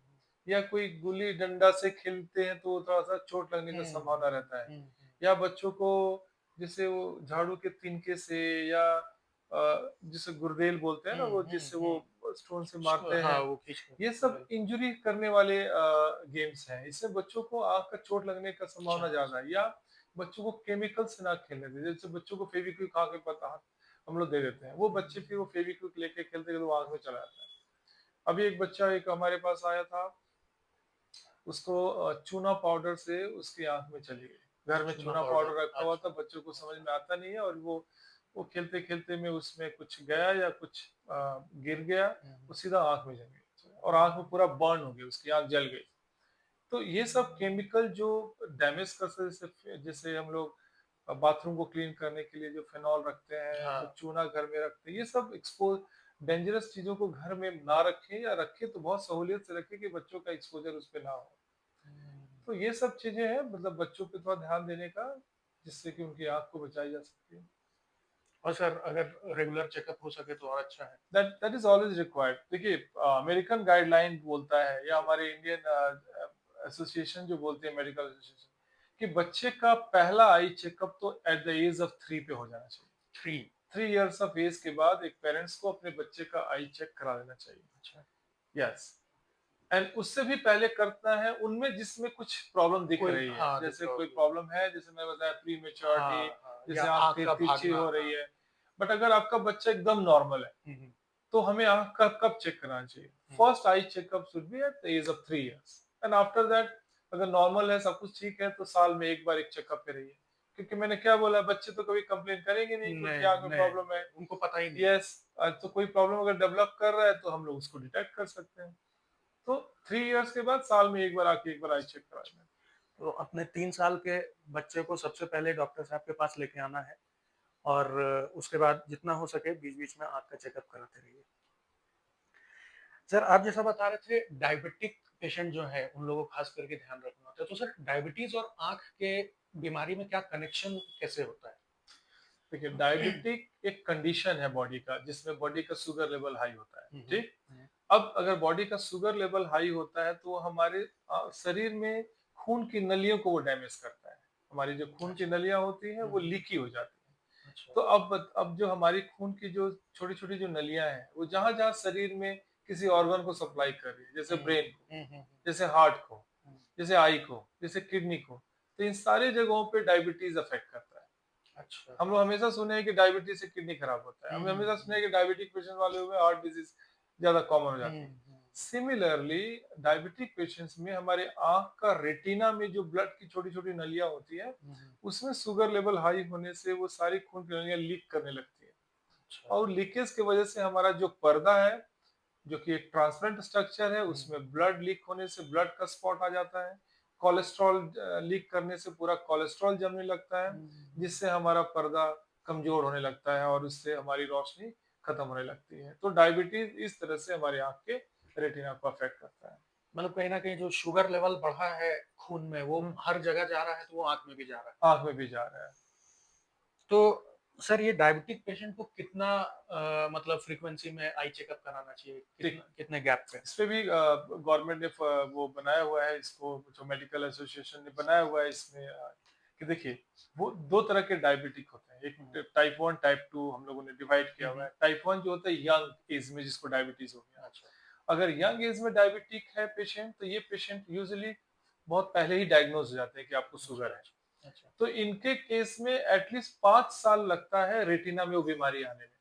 Speaker 2: या कोई गुल्ली डंडा से खेलते हैं तो थोड़ा सा चोट लगने का
Speaker 1: हम्म
Speaker 2: संभावना रहता है।
Speaker 1: हम्म।
Speaker 2: या बच्चों को जैसे वो झाड़ू के तिनके से या जिसे गुर्देल बोलते हैं ना, वो जिससे वो
Speaker 1: हम्म।
Speaker 2: स्टोन से
Speaker 1: उसको
Speaker 2: मारते
Speaker 1: हाँ
Speaker 2: हैं,
Speaker 1: वो खींच के
Speaker 2: ये सब
Speaker 1: बिल्कुल।
Speaker 2: इंजरी करने वाले गेम्स हैं। इससे बच्चों को आंख का चोट लगने का संभावना
Speaker 1: चांस।
Speaker 2: ज्यादा है। या बच्चों को केमिकल से ना खेलने दें, जैसे बच्चों को फेविक्विक खा के पता हम लोग दे देते हैं, वो बच्चे फिर वो फेविक्विक लेके खेलते खेलते वो आंख में चला जाता है। अभी एक बच्चा एक हमारे पास आया था, उसको चूना पाउडर से उसकी आंख में चली गई। घर में
Speaker 1: चूना
Speaker 2: चूना
Speaker 1: पाउडर।
Speaker 2: पाउडर रखा हुआ था,
Speaker 1: अच्छा।
Speaker 2: बच्चों को समझ
Speaker 1: अच्छा।
Speaker 2: में आता नहीं है, और वो खेलते खेलते में उसमें कुछ गया या कुछ गिर गया, वो सीधा आंख में जल गई और आंख में पूरा बर्न हो गया, उसकी आंख जल गई। तो ये सब केमिकल जो डैमेज कर सकते, जैसे जैसे हम लोग बाथरूम को क्लीन करने के लिए जो फिनॉल रखते हैं, जो
Speaker 1: हाँ।
Speaker 2: चूना घर में रखते हैं, ये सब एक्सपोज डेंजरस चीजों को घर में ना रखें, या रखें तो बहुत सहूलियत से रखें कि बच्चों का एक्सपोजर उस पर ना हो। तो ये सब चीजें हैं, मतलब बच्चों पे थोड़ा ध्यान देने का, जिससे कि उनकी आंख को बचाई जा सकती है।
Speaker 1: और सर अगर रेगुलर चेकअप हो सके तो और अच्छा है।
Speaker 2: That is always required. देखिए, अमेरिकन गाइडलाइन बोलता है या हमारे इंडियन एसोसिएशन जो बोलते हैं, मेडिकल एसोसिएशन, कि बच्चे का पहला आई चेकअप तो एट द एज ऑफ 3 पे हो जाना चाहिए।
Speaker 1: थ्री।
Speaker 2: 3 इयर्स ऑफ एज के बाद एक पेरेंट्स को अपने बच्चे का आई चेक करा लेना चाहिए।
Speaker 1: अच्छा।
Speaker 2: यस। एंड उससे भी पहले करना है उनमें जिसमें कुछ प्रॉब्लम दिख
Speaker 1: कोई
Speaker 2: रही है।
Speaker 1: हाँ, दिख
Speaker 2: जैसे
Speaker 1: रहा हो
Speaker 2: कोई
Speaker 1: तो।
Speaker 2: प्रॉब्लम है, जैसे मैंने बताया प्रीमैच्योरिटी,
Speaker 1: हाँ, हाँ, या
Speaker 2: जैसे आँख
Speaker 1: आँख का
Speaker 2: तिरछी
Speaker 1: भागना,
Speaker 2: हो रही
Speaker 1: हाँ।
Speaker 2: है। बट अगर आपका बच्चा एकदम नॉर्मल है,
Speaker 1: हुँ, हुँ,
Speaker 2: तो हमें आँख का कब चेक कराना चाहिए?
Speaker 1: हुँ।
Speaker 2: First eye checkup should be at the age of 3 years and after that अगर नॉर्मल है, सब कुछ ठीक है, तो साल में एक बार एक चेकअप कराइए। क्योंकि मैंने क्या बोला, बच्चे तो कभी कंप्लेन करेंगे नहीं कि उनकी
Speaker 1: नहीं,
Speaker 2: आँख में
Speaker 1: नहीं,
Speaker 2: प्रॉब्लम है।
Speaker 1: उनको पता ही नहीं है।
Speaker 2: यस, तो कोई प्रॉब्लम अगर डेवलप कर रहा है तो हम लोग उसको डिटेक्ट कर सकते हैं। तो 3 इयर्स के बाद साल में एक बार आके एक बार आई चेक करा लें।
Speaker 1: तो अपने 3 साल के बच्चे को सबसे पहले डॉक्टर साहब के पास लेके आना है और उसके बाद जितना हो सके बीच-बीच में आँख का चेकअप कराते रहिए। सर, आप जैसा बता रहे थे डायबिटिक पेशेंट जो है, उन लोगों को खास करके ध्यान रखना होता है। तो सर डायबिटीज़ और आँख के बीमारी में क्या कनेक्शन कैसे होता है?
Speaker 2: देखिए, डायबिटिक एक कंडीशन है बॉडी का, जिसमें बॉडी का शुगर लेवल हाई होता है,
Speaker 1: हुँ, हुँ,
Speaker 2: ठीक?
Speaker 1: हुँ।
Speaker 2: अब अगर बॉडी का शुगर लेवल हाई होता है तो हमारे शरीर में खून की नलियों को वो डैमेज करता है। हमारी जो खून की
Speaker 1: अच्छा।
Speaker 2: नलियाँ होती हैं
Speaker 1: हुँ,
Speaker 2: वो
Speaker 1: हुँ।
Speaker 2: लीकी हो जाती हैं।
Speaker 1: अच्छा।
Speaker 2: तो अब जो हमारी खून की जो छोटी-छोटी जो नलियाँ हैं, वो जहाँ-जहाँ शरीर में किसी ऑर्गन को सप्लाई कर रही है, जैसे
Speaker 1: हुँ,
Speaker 2: ब्रेन को,
Speaker 1: हुँ, हुँ,
Speaker 2: जैसे हार्ट को,
Speaker 1: हुँ।
Speaker 2: जैसे आई को, जैसे किडनी को, तो इन सारी जगहों पे डायबिटीज़ अफ़ेक्ट करता है।
Speaker 1: अच्छा।
Speaker 2: हम लोग हमेशा सुने हैं कि डायबिटीज से किडनी खराब होता है।
Speaker 1: हुँ,
Speaker 2: हमने
Speaker 1: हुँ,
Speaker 2: हमेशा सुना
Speaker 1: हुँ।
Speaker 2: है कि डायबिटिक पेशेंट वाले हुए हार्ट डिजीज ज्यादा कॉमन हो
Speaker 1: हुँ,
Speaker 2: जाती है।
Speaker 1: हुँ।
Speaker 2: सिमिलरली डायबिटिक पेशेंट्स में हमारे आंख का रेटिना में जो ब्लड की छोटी छोटी नलियां होती है,
Speaker 1: हुँ, हुँ।
Speaker 2: उसमें शुगर लेवल हाई होने से वो सारी खून की नलियां लीक करने लगती है।
Speaker 1: अच्छा।
Speaker 2: और लीकेज की वजह से हमारा जो पर्दा है, जो कि एक ट्रांसपेरेंट स्ट्रक्चर है,
Speaker 1: हुँ,
Speaker 2: उसमें ब्लड लीक होने से ब्लड का स्पॉट आ जाता है। कोलेस्ट्रॉल लीक करने से पूरा कोलेस्ट्रॉल जमने लगता है,
Speaker 1: हुँ, हुँ।
Speaker 2: जिससे हमारा पर्दा कमजोर होने लगता है और उससे हमारी रोशनी खत्म होने लगती है। तो डायबिटीज इस तरह से हमारी आंख के रेटिना को अफेक्ट करता है।
Speaker 1: मतलब कहीं न कहीं जो शुगर लेवल बढ़ा है खून में, वो
Speaker 2: हम्म,
Speaker 1: हर जगह जा रहा है, तो वो आँख में भी जा रहा है।
Speaker 2: आंख में भी जा रहा है।
Speaker 1: तो सर ये डायबिटिक पेशेंट को कितना मतलब फ्रीक्वेंसी में आई चेकअप कराना चाहिए?
Speaker 2: ठीक,
Speaker 1: कितने गैप पे?
Speaker 2: इस पे भी गवर्नमेंट ने वो बनाया हुआ है, इसको जो मेडिकल एसोसिएशन ने बनाया हुआ है इसमें, कि देखिए, वो दो तरह के डायबिटिक होते हैं।
Speaker 1: हुँ,
Speaker 2: एक टाइप 1 टाइप 2 हम लोगों ने डिवाइड
Speaker 1: हुँ,
Speaker 2: किया हुआ
Speaker 1: हुँ।
Speaker 2: है। टाइप 1 जो होता है यंग एज में, जिसको डायबिटीज हो गया।
Speaker 1: अच्छा,
Speaker 2: अगर यंग एज में डायबिटिक है पेशेंट, तो ये पेशेंट यूजुअली बहुत पहले ही डायग्नोज हो जाते हैं कि आपको
Speaker 1: अच्छा,
Speaker 2: शुगर है।
Speaker 1: अच्छा, अच्छा।
Speaker 2: तो इनके केस में एटलीस्ट 5 साल लगता है रेटिना में वो बीमारी आने में।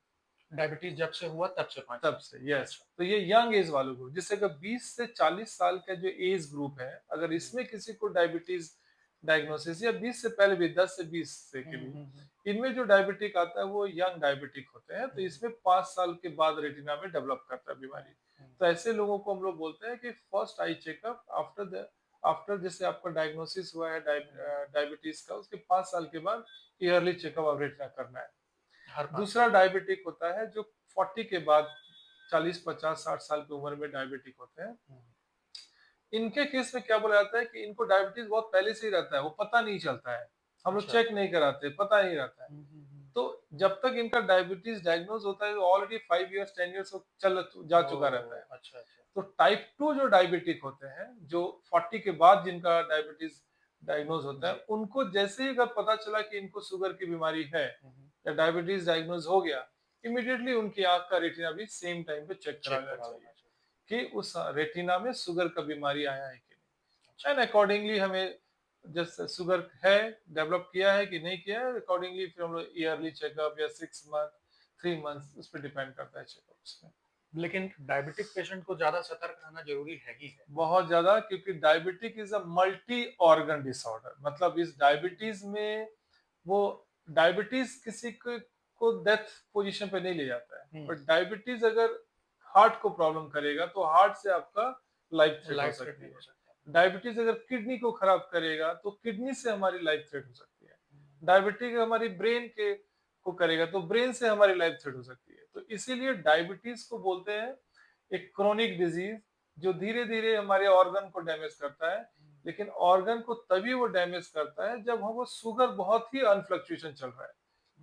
Speaker 1: डायबिटीज़ जब से हुआ तब से 5
Speaker 2: तब
Speaker 1: साल।
Speaker 2: से, यस।
Speaker 1: अच्छा।
Speaker 2: तो ये यंग एज वालों को, जिससे अगर 20 से 40 साल का जो एज ग्रुप है, अगर
Speaker 1: हुँ,
Speaker 2: इसमें किसी को डायबिटीज डायग्नोसिस, या 20 से पहले भी 10 से 20 से के
Speaker 1: हुँ,
Speaker 2: भी,
Speaker 1: हुँ, हुँ,
Speaker 2: इनमें जो डायबिटिक आता है वो यंग डायबिटिक होते हैं। तो
Speaker 1: हुँ,
Speaker 2: इसमें 5 साल के बाद रेटिना में डेवलप करता है
Speaker 1: हुँ,
Speaker 2: बीमारी।
Speaker 1: हुँ।
Speaker 2: तो ऐसे लोगों को हम लोग बोलते हैं कि first eye checkup after the after जैसे आपका डायग्नोसिस हुआ है डायबिटीज का, उसके 5 साल के बाद ईयरली चेकअप ऑफ रेटिना करना है।
Speaker 1: हर 5
Speaker 2: दूसरा
Speaker 1: साल में।
Speaker 2: डायबिटिक होता है जो 40 के बाद, 40, 50, 60 साल की उम्र में डायबिटिक होते हैं।
Speaker 1: हुँ,
Speaker 2: इनके केस में क्या बोला जाता है कि इनको डायबिटीज बहुत पहले से ही रहता है, वो पता नहीं चलता है। हम लोग
Speaker 1: अच्छा।
Speaker 2: चेक नहीं कराते, पता नहीं रहता है।
Speaker 1: हुँ, हुँ, हुँ।
Speaker 2: तो जब तक इनका डायबिटीज डायग्नोज होता है, ऑलरेडी 5 इयर्स 10 इयर्स चल जा चुका रहता
Speaker 1: ओह!
Speaker 2: है।
Speaker 1: अच्छा, अच्छा।
Speaker 2: तो टाइप 2 जो डायबिटिक होते हैं, जो 40 के बाद जिनका डायबिटीज डायग्नोज होता है,
Speaker 1: जी।
Speaker 2: उनको जैसे ही अगर पता चला कि इनको शुगर की बीमारी है
Speaker 1: हुँ, हुँ।
Speaker 2: या डायबिटीज डायग्नोज हो गया, इमीडिएटली उनकी आंख का रेटिना भी सेम टाइम पे चेक करा
Speaker 1: चेक
Speaker 2: लेना
Speaker 1: करा लेना
Speaker 2: चाहिए
Speaker 1: चाहिए।
Speaker 2: कि उस रेटिना में शुगर का बीमारी आया है कि नहीं।
Speaker 1: अच्छा।
Speaker 2: एंड अकॉर्डिंगली हमें जैसे शुगर है, डेवलप किया है कि नहीं किया है, अकॉर्डिंगली फिर हम लोग ईयरली चेकअप या 6 मंथ 3 मंथ्स, उस पर डिपेंड करता है चेकअप्स में।
Speaker 1: लेकिन डायबिटिक पेशेंट को ज़्यादा सतर्क रहना ज़रूरी है ही है।
Speaker 2: बहुत ज्यादा, क्योंकि diabetic is a multi organ disorder. मतलब इस डायबिटीज में वो डायबिटीज किसी को डेथ पोजीशन पे नहीं ले जाता है,
Speaker 1: हुँ,
Speaker 2: पर डायबिटीज अगर हार्ट को प्रॉब्लम करेगा तो हार्ट से आपका लाइफ थ्रेट हो
Speaker 1: लाइफ
Speaker 2: सकती
Speaker 1: थ्रेटनिंग
Speaker 2: है।
Speaker 1: हो सकता है।
Speaker 2: डायबिटीज अगर किडनी को खराब करेगा तो किडनी से हमारी लाइफ थ्रेट हो सकती है।
Speaker 1: हुँ,
Speaker 2: डायबिटिक हमारी ब्रेन के को करेगा तो ब्रेन से हमारी लाइफ थ्रेट हो सकती है। तो इसीलिए डायबिटीज को बोलते हैं एक क्रोनिक डिजीज, जो धीरे धीरे हमारे ऑर्गन को डैमेज करता है।
Speaker 1: हुँ,
Speaker 2: लेकिन ऑर्गन को तभी वो डैमेज करता है जब हम वो शुगर बहुत ही अनफ्लक्चुएशन चल रहा है।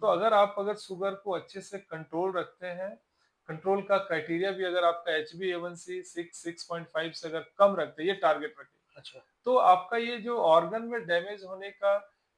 Speaker 2: तो
Speaker 1: हुँ।
Speaker 2: अगर शुगर को अच्छे से कंट्रोल रखते हैं, कंट्रोल का क्राइटेरिया भी अगर आपका HbA1c 6.5 से अगर कम रखते हैं, ये टारगेट रखें,
Speaker 1: अच्छा,
Speaker 2: तो आपका ये जो ऑर्गन में डैमेज होने का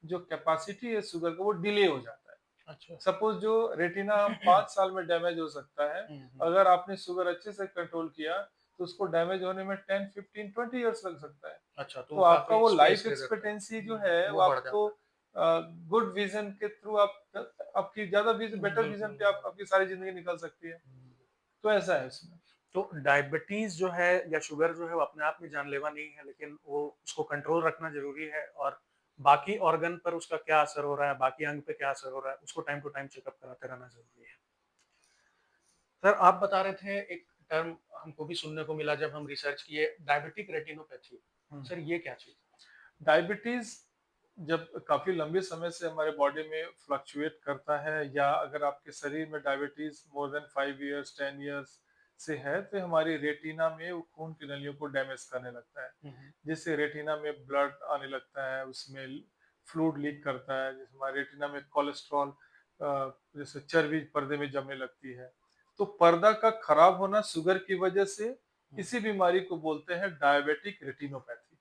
Speaker 2: जो कैपेसिटी है शुगर का, वो डिले हो जाता है।
Speaker 1: अच्छा।
Speaker 2: सपोज जो रेटिना हम 5 साल में डैमेज हो सकता है,
Speaker 1: हुँ, हुँ।
Speaker 2: अगर आपने शुगर अच्छे से कंट्रोल किया तो उसको डैमेज होने में 10, 15, 20 इयर्स लग सकता है।
Speaker 1: अच्छा, तो
Speaker 2: तो
Speaker 1: वो
Speaker 2: आपका
Speaker 1: काफ़ी
Speaker 2: वो
Speaker 1: स्पेस
Speaker 2: लाइफ
Speaker 1: ले लेता है।
Speaker 2: एक्सपेक्टेंसी जो है वो
Speaker 1: वो बढ़
Speaker 2: आपको
Speaker 1: जाता है।
Speaker 2: गुड विजन के थ्रू आप आपकी ज्यादा विजन, बेटर
Speaker 1: बिल्कुल।
Speaker 2: विजन पे आप आपकी सारी जिंदगी निकल सकती है।
Speaker 1: हुँ।
Speaker 2: तो ऐसा है उसमें।
Speaker 1: तो डायबिटीज़ जो है या शुगर जो है वो अपने आप में जानलेवा नहीं है, लेकिन वो उसको कंट्रोल रखना ज़रूरी है और बाकी ऑर्गन पर उसका क्या असर हो रहा है, बाकी अंग पे क्या असर हो रहा है, उसको टाइम टू टाइम चेकअप कराते रहना ज़रूरी है। सर आप बता रहे थे एक टर्म हमको भी सुनने को मिला जब हम रिसर्च किए डायबिटिक रेटिनोपैथी।
Speaker 2: हम्म।
Speaker 1: सर ये क्या चीज़ है?
Speaker 2: डायबिटीज जब काफी लंबे समय से हमारे बॉडी में फ्लक्चुएट करता है, या अगर आपके शरीर में diabetes more than 5 years 10 years से है, तो हमारी रेटिना में वो खून की नलियों को डैमेज करने लगता है,
Speaker 1: हुँ, हुँ।
Speaker 2: जिससे रेटिना में ब्लड आने लगता है, उसमें फ्लूइड लीक करता है, जिससे हमारे रेटिना में कोलेस्ट्रॉल जैसे चर्बी पर्दे में जमने लगती है। तो पर्दा का खराब होना शुगर की वजह से,
Speaker 1: हुँ।
Speaker 2: इसी बीमारी को बोलते हैं डायबिटिक रेटिनोपैथी।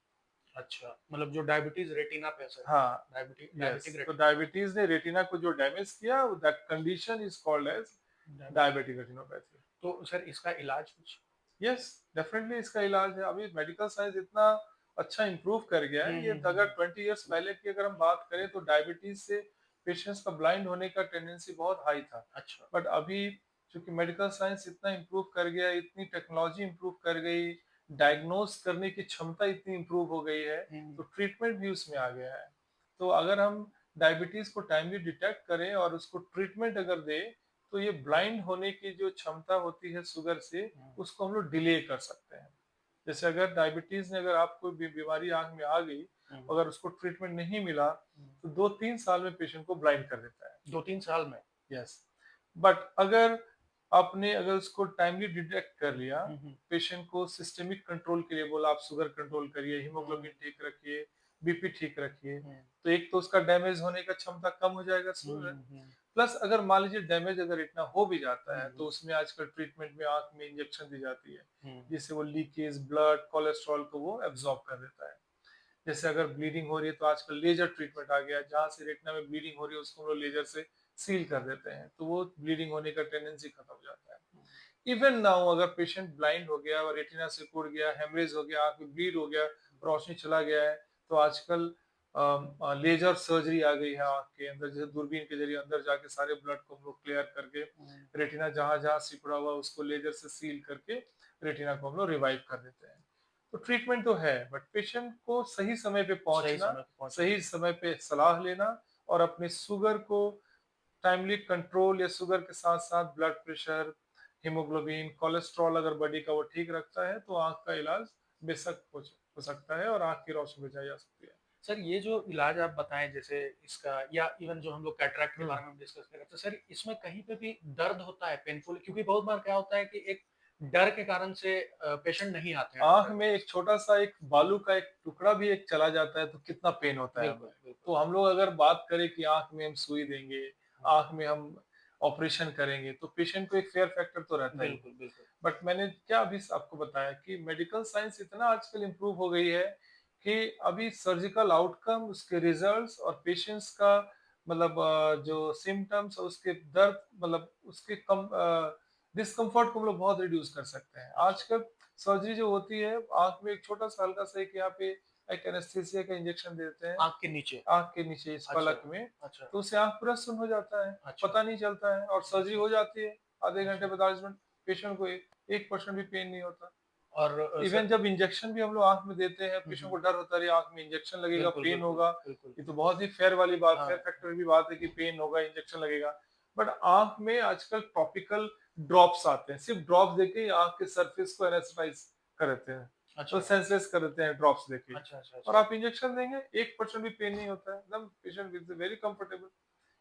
Speaker 1: अच्छा, मतलब जो डायबिटीज़ रेटिना पे असर
Speaker 2: हाँ,
Speaker 1: डायबिटिक
Speaker 2: यस, तो
Speaker 1: रेटिनो
Speaker 2: डायबिटीज ने रेटिना को जो डैमेज किया, that condition is called as
Speaker 1: diabetic.
Speaker 2: Diabetic retinopathy.
Speaker 1: तो सर इसका इलाज कुछ?
Speaker 2: यस, डेफिनेटली इसका इलाज है। अभी मेडिकल साइंस इतना अच्छा इम्प्रूव कर गया
Speaker 1: हुँ,
Speaker 2: है, ये
Speaker 1: हुँ, हुँ,
Speaker 2: अगर
Speaker 1: हुँ।
Speaker 2: 20 इयर्स पहले की अगर हम बात करें तो डायबिटीज से पेशेंट्स का ब्लाइंड होने का टेंडेंसी बहुत हाई था।
Speaker 1: अच्छा।
Speaker 2: बट अभी चूंकि मेडिकल साइंस इतना इम्प्रूव कर गया, इतनी टेक्नोलॉजी इम्प्रूव कर गई, डायग्नोस करने की क्षमता इतनी इम्प्रूव हो गई है,
Speaker 1: हुँ,
Speaker 2: तो ट्रीटमेंट भी उसमें आ गया है। तो अगर हम डायबिटीज को टाइमली डिटेक्ट करें और उसको ट्रीटमेंट अगर दें, तो ये ब्लाइंड होने की जो क्षमता होती है शुगर से,
Speaker 1: हुँ,
Speaker 2: उसको हम लोग डिले कर सकते हैं। जैसे अगर डायबिटीज ने, अगर आपको बीमारी आंख में आ गई,
Speaker 1: हुँ,
Speaker 2: अगर उसको ट्रीटमेंट नहीं मिला,
Speaker 1: हुँ।
Speaker 2: तो 2-3 साल में पेशेंट को ब्लाइंड कर देता है।
Speaker 1: 2-3 साल में?
Speaker 2: यस, बट अगर आपने अगर उसको टाइमली डिटेक्ट कर लिया,
Speaker 1: हुँ, हुँ,
Speaker 2: पेशेंट को सिस्टेमिक कंट्रोल के लिए बोला, आप शुगर कंट्रोल करिए,
Speaker 1: हुँ,
Speaker 2: हीमोग्लोबिन ठीक रखिए, बीपी ठीक रखिए,
Speaker 1: हुँ,
Speaker 2: तो एक तो उसका डैमेज होने का क्षमता कम हो जाएगा शुगर।
Speaker 1: हुँ, हुँ,
Speaker 2: प्लस अगर मान लीजिए डैमेज अगर इतना हो भी जाता
Speaker 1: हुँ,
Speaker 2: है, तो
Speaker 1: हुँ,
Speaker 2: उसमें आजकल ट्रीटमेंट में आंख में इंजेक्शन दी जाती है,
Speaker 1: हुँ,
Speaker 2: जिससे वो लीकेज ब्लड कोलेस्ट्रॉल को वो एब्जॉर्ब कर देता है। जैसे अगर ब्लीडिंग हो रही है, तो आजकल लेजर ट्रीटमेंट आ गया है, जहाँ से रेटिना में ब्लीडिंग हो रही है उसको हम लोग लेजर से सील कर देते हैं, तो वो ब्लीडिंग होने का टेंडेंसी खत्म हो जाता है। इवन नाउ अगर पेशेंट ब्लाइंड हो गया और रेटिना से टूट गया, हेमरेज हो गया, आंख में ब्लीड हो गया, रोशनी चला गया है, तो आजकल लेजर सर्जरी आ गई है आंख के अंदर, जैसे दूरबीन के जरिए अंदर जाके सारे ब्लड को हम लोग क्लियर करके,
Speaker 1: हुँ,
Speaker 2: रेटिना जहां जहां सिकुड़ा हुआ उसको लेजर से सील करके रेटिना को हम लोग रिवाइव कर देते हैं। तो ट्रीटमेंट तो है, बट पेशेंट को सही समय पे
Speaker 1: सही
Speaker 2: पहुंचना,
Speaker 1: समय पे पहुँचना।
Speaker 2: सही समय पे सलाह लेना, और अपने शुगर को टाइमली कंट्रोल, या शुगर के साथ साथ ब्लड प्रेशर, हीमोग्लोबिन, कोलेस्ट्रॉल अगर बॉडी का वो ठीक रखता है, तो आंख का इलाज बेशक हो सकता है और आंख की रोशनी बचाई जा सकती है।
Speaker 1: सर ये जो इलाज आप बताएँ जैसे इसका या इवन जो हम लोग कैटरैक्ट के
Speaker 2: हम्म।
Speaker 1: बारे में डिस्कस कर रहे थे, सर इसमें कहीं पे भी दर्द होता है पेनफुल? क्योंकि बहुत बार क्या होता है कि एक डर के कारण से पेशेंट नहीं आते हैं
Speaker 2: आंख
Speaker 1: डॉक्टर के
Speaker 2: में
Speaker 1: पास।
Speaker 2: एक छोटा सा एक बालू का एक टुकड़ा भी एक चला जाता है, तो कितना पेन होता है हमें।
Speaker 1: बिल्कुल, बिल्कुल।
Speaker 2: तो हम लोग अगर बात करें कि आंख में हम सुई देंगे,
Speaker 1: हुँ,
Speaker 2: आंख में हम ऑपरेशन करेंगे, तो पेशेंट को एक फेयर फैक्टर तो रहता ही है।
Speaker 1: बिल्कुल, बिल्कुल।
Speaker 2: बट मैंने क्या अभी आपको बताया कि मेडिकल साइंस इतना आजकल इम्प्रूव हो गई है कि अभी सर्जिकल आउटकम, उसके रिजल्ट्स और पेशेंट्स का मतलब जो सिम्टम्स और उसके दर्द, मतलब उसके कम डिस्कम्फर्ट को हम लोग बहुत रिड्यूस कर सकते हैं
Speaker 1: अच्छा,
Speaker 2: आजकल। सर्जरी जो होती है, आंख में एक छोटा सा हल्का सा एक यहाँ पे एक एनेस्थीसिया का इंजेक्शन देते हैं
Speaker 1: आँख के नीचे।
Speaker 2: आंख के नीचे इस
Speaker 1: अच्छा,
Speaker 2: पलक में,
Speaker 1: अच्छा,
Speaker 2: तो उससे आंख पूरा सुन्न हो जाता है,
Speaker 1: अच्छा,
Speaker 2: पता नहीं चलता है, और सर्जरी
Speaker 1: अच्छा,
Speaker 2: हो जाती है आधे घंटे
Speaker 1: अच्छा।
Speaker 2: 45 मिनट, पेशेंट को 1% भी पेन नहीं होता।
Speaker 1: और
Speaker 2: इवन
Speaker 1: सर
Speaker 2: जब इंजेक्शन भी हम लोग आंख में देते हैं,
Speaker 1: हुँ,
Speaker 2: पेशेंट
Speaker 1: हुँ।
Speaker 2: को डर होता है आंख में इंजेक्शन लगेगा,
Speaker 1: बिल्कुल,
Speaker 2: पेन
Speaker 1: बिल्कुल,
Speaker 2: होगा।
Speaker 1: बिल्कुल।
Speaker 2: ये तो बहुत ही फेयर वाली बात, फेयर
Speaker 1: हाँ,
Speaker 2: फैक्टर की बात है कि पेन होगा, इंजेक्शन लगेगा। बट आंख में आजकल टॉपिकल ड्रॉप्स आते हैं, सिर्फ ड्रॉप्स देके ही आंख के सरफेस को एनेस्थेटाइज कर देते हैं, तो
Speaker 1: अच्छा,
Speaker 2: सेंसलेस कर देते हैं ड्रॉप्स देके ही।
Speaker 1: अच्छा, अच्छा,
Speaker 2: और
Speaker 1: अच्छा।
Speaker 2: आप इंजेक्शन देंगे, 1% भी पेन नहीं होता है, एकदम पेशेंट विल वेरी कंफर्टेबल।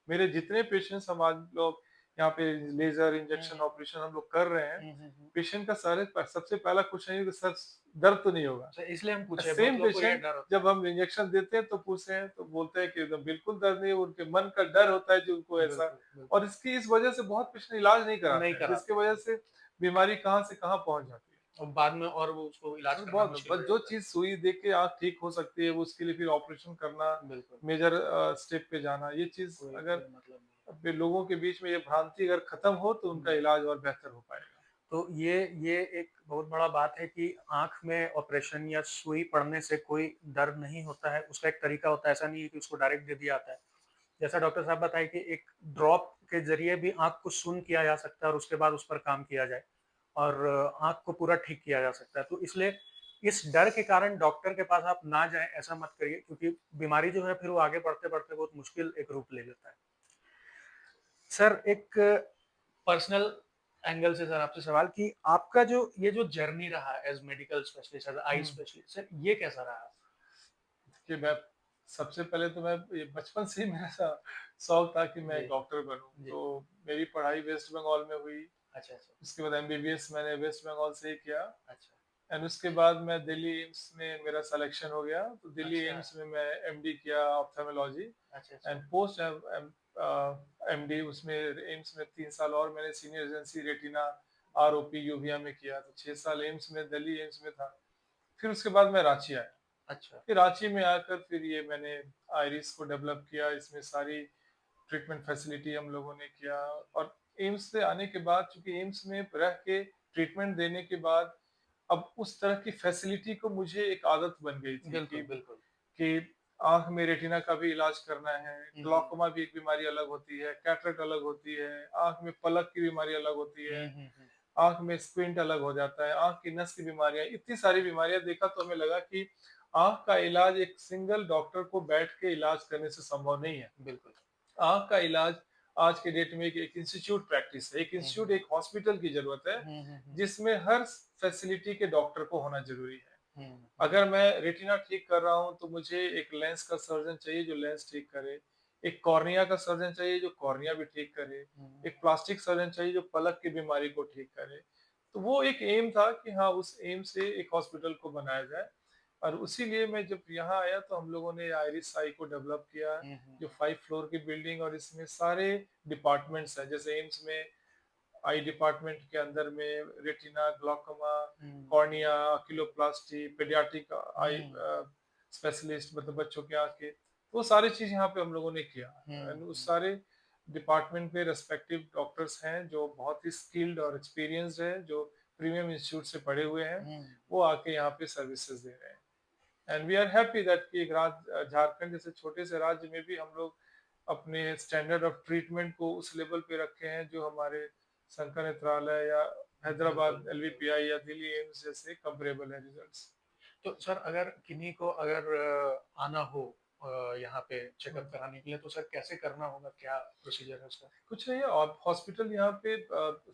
Speaker 2: मेरे जितने पेशेंट्स हम आज लोग यहाँ पे लेजर
Speaker 1: हुँ,
Speaker 2: इंजेक्शन
Speaker 1: हुँ।
Speaker 2: ऑपरेशन हम लोग कर रहे हैं,
Speaker 1: हुँ, हुँ, हुँ।
Speaker 2: पेशेंट का सारे सबसे पहला क्वेश्चन ये कि सर दर्द तो नहीं होगा।
Speaker 1: तो इसलिए हम पूछे, बहुत
Speaker 2: सेम
Speaker 1: लोग को ये
Speaker 2: पेशेंट
Speaker 1: डर होता है।
Speaker 2: जब हम इंजेक्शन देते हैं तो पूछते हैं, तो बोलते हैं कि एकदम बिल्कुल दर्द नहीं है, उनके मन का डर होता है जो उनको ऐसा।
Speaker 1: बिल्कुल,
Speaker 2: और
Speaker 1: बिल्कुल।
Speaker 2: इसकी इस वजह से बहुत पेशेंट इलाज नहीं
Speaker 1: नहीं
Speaker 2: कराते हैं, जिसकी
Speaker 1: कराते।
Speaker 2: वजह से बीमारी कहाँ से कहाँ पहुंच जाती है।
Speaker 1: और बाद में और वो उसको इलाज
Speaker 2: और
Speaker 1: करना
Speaker 2: बहुत
Speaker 1: मुश्किल हो
Speaker 2: बस जो
Speaker 1: जाता है।
Speaker 2: चीज सुई दे के आँख ठीक हो सकती है, वो उसके लिए फिर ऑपरेशन करना,
Speaker 1: बिल्कुल,
Speaker 2: मेजर स्टेप पे जाना, ये चीज
Speaker 1: कोई
Speaker 2: अगर
Speaker 1: कोई मतलब नहीं है।
Speaker 2: अपने लोगों के बीच में ये भ्रांति अगर खत्म हो, तो उनका
Speaker 1: हुँ।
Speaker 2: इलाज और बेहतर हो पाएगा।
Speaker 1: तो ये एक बहुत बड़ा बात है कि आँख में ऑपरेशन या सुई पड़ने से कोई दर्द नहीं होता है, उसका एक तरीका होता है, ऐसा नहीं है कि उसको डायरेक्ट दे दिया जाता है। जैसा डॉक्टर साहब बताए कि एक ड्रॉप के ज़रिए भी आँख को शून्य किया जा सकता है और उसके बाद उस पर काम किया जाए और आँख को पूरा ठीक किया जा सकता है। तो इसलिए इस डर के कारण डॉक्टर के पास आप ना जाएँ, ऐसा मत करिए क्योंकि बीमारी जो है फिर वो आगे बढ़ते-बढ़ते बहुत मुश्किल एक रूप ले लेता है। सर एक पर्सनल एंगल से सर आपसे सवाल कि आपका जो ये जो जर्नी रहा as medical specialist, as I
Speaker 2: hmm.
Speaker 1: Specialist sir ये कैसा रहा?
Speaker 2: कि मैं सबसे पहले तो मैं ये बचपन से ही मेरा शौक था कि मैं
Speaker 1: जी,
Speaker 2: एक डॉक्टर बनूँ।
Speaker 1: जी।
Speaker 2: तो मेरी पढ़ाई वेस्ट बंगाल में हुई।
Speaker 1: अच्छा, अच्छा।
Speaker 2: उसके बाद एमबीबीएस मैंने वेस्ट बंगाल से ही किया
Speaker 1: अच्छा,
Speaker 2: एंड उसके बाद मैं दिल्ली एम्स में मेरा सिलेक्शन हो गया। तो दिल्ली
Speaker 1: अच्छा,
Speaker 2: एम्स में मैं एमडी किया ऑप्थेल्मोलॉजी
Speaker 1: अच्छा, अच्छा।
Speaker 2: एंड पोस्ट एमडी उसमें एम्स में 3 साल और मैंने senior residency retina ROP uvea में किया। तो 6 साल एम्स में दिल्ली एम्स में था। फिर उसके बाद मैं रांची आया।
Speaker 1: अच्छा।
Speaker 2: फिर रांची में आकर फिर ये मैंने आइरिस को डेवलप किया, इसमें सारी ट्रीटमेंट फैसिलिटी हम लोगों ने किया और एम्स से आने के बाद चूँकि एम्स में रह के ट्रीटमेंट देने के बाद अब उस तरह की फैसिलिटी को मुझे एक आदत बन गई थी
Speaker 1: बिल्कुल, बिल्कुल।
Speaker 2: कि आँख में रेटिना का भी इलाज करना है,
Speaker 1: हुँ, हुँ।
Speaker 2: ग्लूकोमा भी एक बीमारी अलग होती है, कैटरेक्ट अलग होती है, आँख में पलक की बीमारी अलग होती है,
Speaker 1: हुँ, हुँ, हुँ।
Speaker 2: आँख में स्क्विंट अलग हो जाता है, आँख की नस की बीमारियाँ, इतनी सारी बीमारियाँ देखा तो हमें लगा कि आँख का इलाज एक सिंगल डॉक्टर को बैठ के इलाज करने से संभव नहीं है।
Speaker 1: बिल्कुल।
Speaker 2: आँख का इलाज आज के डेट में एक इंस्टीट्यूट प्रैक्टिस है, एक
Speaker 1: हुँ,
Speaker 2: इंस्टीट्यूट,
Speaker 1: हुँ।
Speaker 2: एक हॉस्पिटल की ज़रूरत है,
Speaker 1: हुँ, हुँ, हुँ।
Speaker 2: जिसमें हर फैसिलिटी के डॉक्टर को होना ज़रूरी है।
Speaker 1: हुँ, हुँ।
Speaker 2: अगर मैं रेटिना ठीक कर रहा हूँ, तो मुझे एक लेंस का सर्जन चाहिए जो लेंस ठीक करे, एक कॉर्निया का सर्जन चाहिए जो कॉर्निया भी ठीक करे,
Speaker 1: हुँ,
Speaker 2: एक प्लास्टिक सर्जन चाहिए जो पलक की बीमारी को ठीक करे। तो वो एक एम था कि हाँ, उस एम से एक हॉस्पिटल को बनाया जाए और उसीलिए मैं जब यहाँ आया तो हम लोगों ने आइरिस आई को डेवलप किया,
Speaker 1: हुँ, हुँ,
Speaker 2: जो
Speaker 1: हुँ।
Speaker 2: 5 फ्लोर की बिल्डिंग और इसमें सारे डिपार्टमेंट्स हैं। जैसे एम्स में आई डिपार्टमेंट के अंदर में रेटिना, ग्लूकोमा,
Speaker 1: हुँ,
Speaker 2: कॉर्निया, ऑक्यूलोप्लास्टी, पीडियाट्रिक आई
Speaker 1: हुँ,
Speaker 2: स्पेशलिस्ट मतलब बच्चों के आँख के, वो सारी चीज़ यहाँ पे हम लोगों ने किया
Speaker 1: हुँ,
Speaker 2: एंड उस
Speaker 1: हुँ,
Speaker 2: सारे डिपार्टमेंट में रिस्पेक्टिव डॉक्टर्स हैं जो बहुत ही स्किल्ड और एक्सपीरियंस्ड हैं, जो प्रीमियम इंस्टीट्यूट से पढ़े हुए हैं,
Speaker 1: हुँ।
Speaker 2: वो आके यहाँ पे सर्विसेज दे रहे हैं। And we are happy that कि एक झारखंड जैसे छोटे से राज्य में भी हम लोग अपने स्टैंडर्ड ऑफ ट्रीटमेंट को उस लेवल पे रखे हैं जो हमारे शंकर नेत्रालय या
Speaker 1: बिल्कुल,
Speaker 2: हैदराबाद
Speaker 1: बिल्कुल।
Speaker 2: एलवीपीआई या दिल्ली एम्स जैसे कंपेरेबल है रिजल्ट्स।
Speaker 1: तो सर अगर किन्हीं को अगर आना हो यहाँ पे चेकअप कराने के लिए तो सर कैसे करना होगा? क्या प्रोसीजर है उसका?
Speaker 2: कुछ नहीं है आप हॉस्पिटल यहाँ पे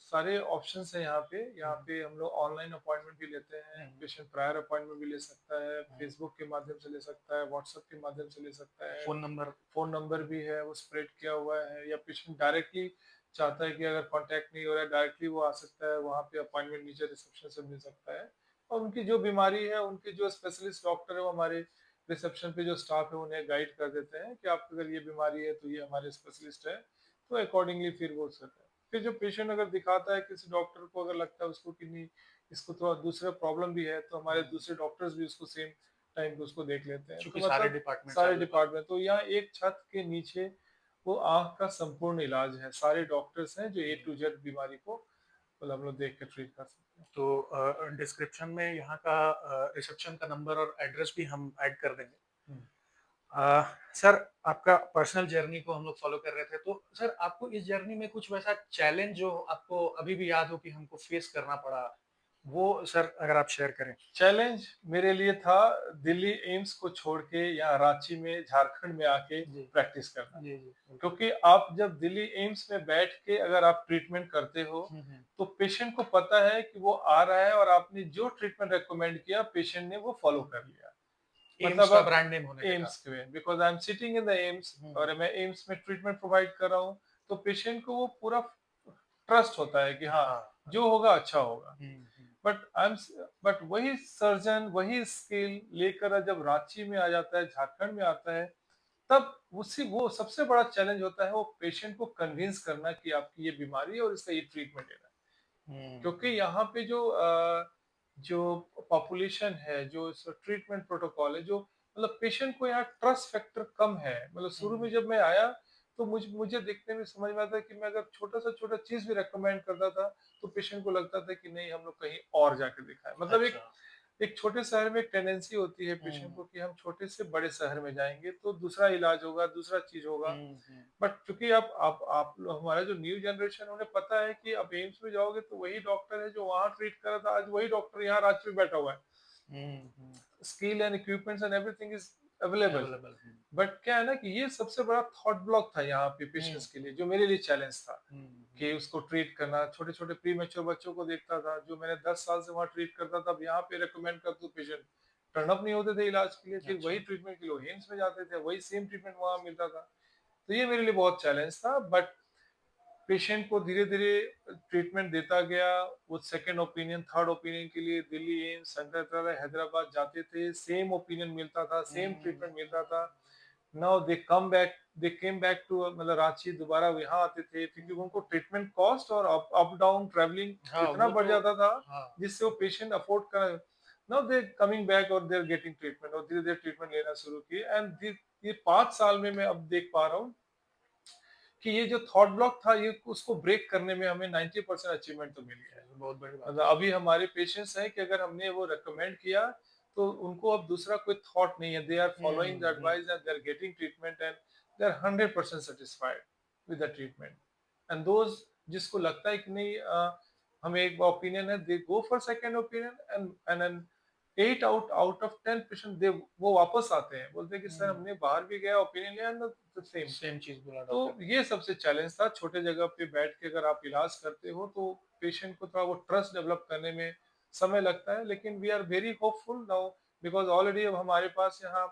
Speaker 2: सारे ऑप्शंस हैं यहाँ पे।
Speaker 1: हुँ,
Speaker 2: यहाँ पे हम लोग ऑनलाइन अपॉइंटमेंट भी लेते हैं,
Speaker 1: हुँ,
Speaker 2: पेशेंट प्रायर अपॉइंटमेंट भी ले सकता है,
Speaker 1: हुँ।
Speaker 2: फेसबुक के माध्यम से ले सकता है, व्हाट्सएप के माध्यम से ले सकता है,
Speaker 1: फ़ोन नंबर
Speaker 2: फ़ोन नंबर भी है, वो स्प्रेड किया हुआ है या पेशेंट डायरेक्टली चाहता है कि अगर कॉन्टैक्ट नहीं हो रहा है, डायरेक्टली वो आ सकता है, वहाँ पे अपॉइंटमेंट नीचे रिसेप्शन से मिल सकता है और उनकी जो बीमारी है, उनके जो स्पेशलिस्ट डॉक्टर है, वो हमारे रिसेप्शन पे जो स्टाफ है, उन्हें गाइड कर देते हैं कि आपको अगर ये बीमारी है, तो ये हमारे स्पेशलिस्ट है, तो अकॉर्डिंगली फिर वो करता है। फिर जो पेशेंट अगर दिखाता है किसी डॉक्टर को अगर लगता है उसको कि नहीं, इसको थोड़ा दूसरा प्रॉब्लम भी है, तो हमारे
Speaker 1: हुँ,
Speaker 2: दूसरे डॉक्टर्स भी उसको सेम टाइम पे उसको देख लेते हैं।
Speaker 1: चूँकि
Speaker 2: तो
Speaker 1: सारे
Speaker 2: मतलब
Speaker 1: डिपार्टमेंट्स
Speaker 2: सारे
Speaker 1: अवेलेबल
Speaker 2: डिपार्टमेंट तो यहाँ एक छत के नीचे वो आँख का संपूर्ण इलाज है। सारे डॉक्टर्स हैं जो ए
Speaker 1: हुँ,
Speaker 2: टू जेड बीमारी को मतलब हम लोग देख के ट्रीट कर सकते हैं।
Speaker 1: तो डिस्क्रिप्शन में यहाँ का रिसेप्शन का नंबर और एड्रेस भी हम ऐड कर देंगे।
Speaker 2: हुँ।
Speaker 1: सर आपका पर्सनल जर्नी को हम लोग फ़ॉलो कर रहे थे, तो सर आपको इस जर्नी में कुछ वैसा चैलेंज जो आपको अभी भी याद हो कि हमको फेस करना पड़ा, वो सर अगर आप शेयर करें?
Speaker 2: चैलेंज मेरे लिए था दिल्ली एम्स को छोड़ के यहाँ रांची में झारखंड में आके
Speaker 1: जी।
Speaker 2: प्रैक्टिस करना।
Speaker 1: जी, जी, बिल्कुल।
Speaker 2: क्योंकि आप जब दिल्ली एम्स में बैठ के अगर आप ट्रीटमेंट करते हो,
Speaker 1: हुँ, हुँ।
Speaker 2: तो पेशेंट को पता है कि वो आ रहा है और आपने जो ट्रीटमेंट रिकमेंड किया, पेशेंट ने वो फॉलो कर लिया।
Speaker 1: एम्स
Speaker 2: मतलब
Speaker 1: का
Speaker 2: अब
Speaker 1: ब्रांड नेम होने के
Speaker 2: एम्स
Speaker 1: कारण।
Speaker 2: में because I am sitting in the AIIMS
Speaker 1: हुँ,
Speaker 2: और मैं एम्स में ट्रीटमेंट प्रोवाइड कर रहा हूँ, तो पेशेंट को वो पूरा ट्रस्ट होता है कि हाँ,
Speaker 1: हाँ, हाँ।
Speaker 2: जो होगा अच्छा होगा।
Speaker 1: हुँ, हुँ।
Speaker 2: बट आई एम बट वही सर्जन, वही स्किल लेकर जब रांची में आ जाता है, झारखंड में आता है, तब उसी वो सबसे बड़ा चैलेंज होता है वो पेशेंट को कन्विंस करना कि आपकी ये बीमारी है और इसका ये ट्रीटमेंट लेना है।
Speaker 1: हुँ,
Speaker 2: क्योंकि
Speaker 1: हुँ।
Speaker 2: यहाँ पे जो पॉपुलेशन है, जो ट्रीटमेंट प्रोटोकॉल है, जो मतलब पेशेंट को यहाँ ट्रस्ट फैक्टर कम है। मतलब
Speaker 1: हुँ,
Speaker 2: शुरू में
Speaker 1: हुँ।
Speaker 2: जब मैं आया, तो मुझे देखने में समझ में आता है कि मैं अगर छोटा चीज़ भी रिकमेंड करता था, तो पेशेंट को लगता था कि नहीं हम लोग कहीं और जाके दिखाएँ। मतलब
Speaker 1: अच्छा।
Speaker 2: एक छोटे शहर में एक टेंडेंसी होती है पेशेंट
Speaker 1: हुँ,
Speaker 2: को कि हम छोटे से बड़े शहर में जाएँगे, तो दूसरा इलाज होगा, दूसरा चीज़ होगा।
Speaker 1: हुँ, हुँ।
Speaker 2: बट चूँकि हमारा जो न्यू जनरेशन उन्हें पता है कि आप एम्स में जाओगे तो वही डॉक्टर है जो वहाँ ट्रीट कर रहा था, आज वही डॉक्टर यहाँ रांची में बैठा हुआ है।
Speaker 1: हुँ, हुँ।
Speaker 2: Skill and equipments and everything is available.
Speaker 1: Available. हुँ।
Speaker 2: बट क्या है ना कि ये सबसे बड़ा थॉट ब्लॉक था यहाँ पे
Speaker 1: हुँ,
Speaker 2: पेशेंट्स के लिए, जो मेरे लिए चैलेंज था
Speaker 1: हुँ, हुँ।
Speaker 2: कि उसको ट्रीट करना। छोटे-छोटे प्रीमैच्योर बच्चों को देखता था, जो मैंने 10 साल से वहाँ ट्रीट करता था, अब यहाँ पे रिकमेंड कर दूँ पेशेंट टर्न अप नहीं होते थे इलाज के लिए, फिर वही
Speaker 1: अच्छा।
Speaker 2: ट्रीटमेंट के लिए वो एम्स में जाते थे, वही सेम ट्रीटमेंट वहाँ मिलता था। तो ये मेरे लिए बहुत चैलेंज था, बट पेशेंट को धीरे-धीरे ट्रीटमेंट देता गया, वो सेकंड ओपिनियन, थर्ड ओपिनियन के लिए दिल्ली एम्स, सेंट्रल हैदराबाद जाते थे, सेम ओपिनियन मिलता था, सेम
Speaker 1: हुँ,
Speaker 2: ट्रीटमेंट मिलता था। Now they came back to मतलब रांची दोबारा वो यहाँ आते थे क्योंकि
Speaker 1: हुँ।
Speaker 2: उनको ट्रीटमेंट कॉस्ट और अप डाउन ट्रैवलिंग
Speaker 1: हाँ,
Speaker 2: इतना
Speaker 1: वो
Speaker 2: बढ़
Speaker 1: तो
Speaker 2: जाता था,
Speaker 1: हाँ।
Speaker 2: जिससे वो पेशेंट अफोर्ड कर नाउ दे कमिंग बैक और दे आर गेटिंग ट्रीटमेंट और धीरे-धीरे ट्रीटमेंट लेना शुरू किए एंड ये 5 साल में मैं अब देख पा रहा हूँ कि ये जो थॉट ब्लॉक था ये उसको ब्रेक करने में हमें 90% अचीवमेंट तो मिल गया है।
Speaker 1: चलिए बहुत बड़ी बात
Speaker 2: मतलब अभी हमारे पेशेंट्स हैं कि अगर हमने वो रिकमेंड किया, तो उनको अब दूसरा कोई थॉट नहीं है। दे आर
Speaker 1: है।
Speaker 2: फॉलोइंग द
Speaker 1: हुँ, हुँ।
Speaker 2: Advice and they are getting treatment and they are 100% satisfied with the treatment. And those जिसको लगता है कि नहीं हमें एक ओपिनियन है, they go for second opinion and 8 out out of 10 patient they वो वापस आते हैं। बोलते हैं कि सर
Speaker 1: हुँ।
Speaker 2: हमने बाहर भी गया ओपिनियन लिया एंड द सेम।
Speaker 1: सेम चीज़ बोला
Speaker 2: तो
Speaker 1: डॉक्टर ने।
Speaker 2: ये सबसे चैलेंज था, छोटे जगह पे बैठ के अगर आप इलाज करते हो तो पेशेंट को थोड़ा वो ट्रस्ट डेवलप करने में समय लगता है, लेकिन we are very hopeful now because already अब हमारे पास यहाँ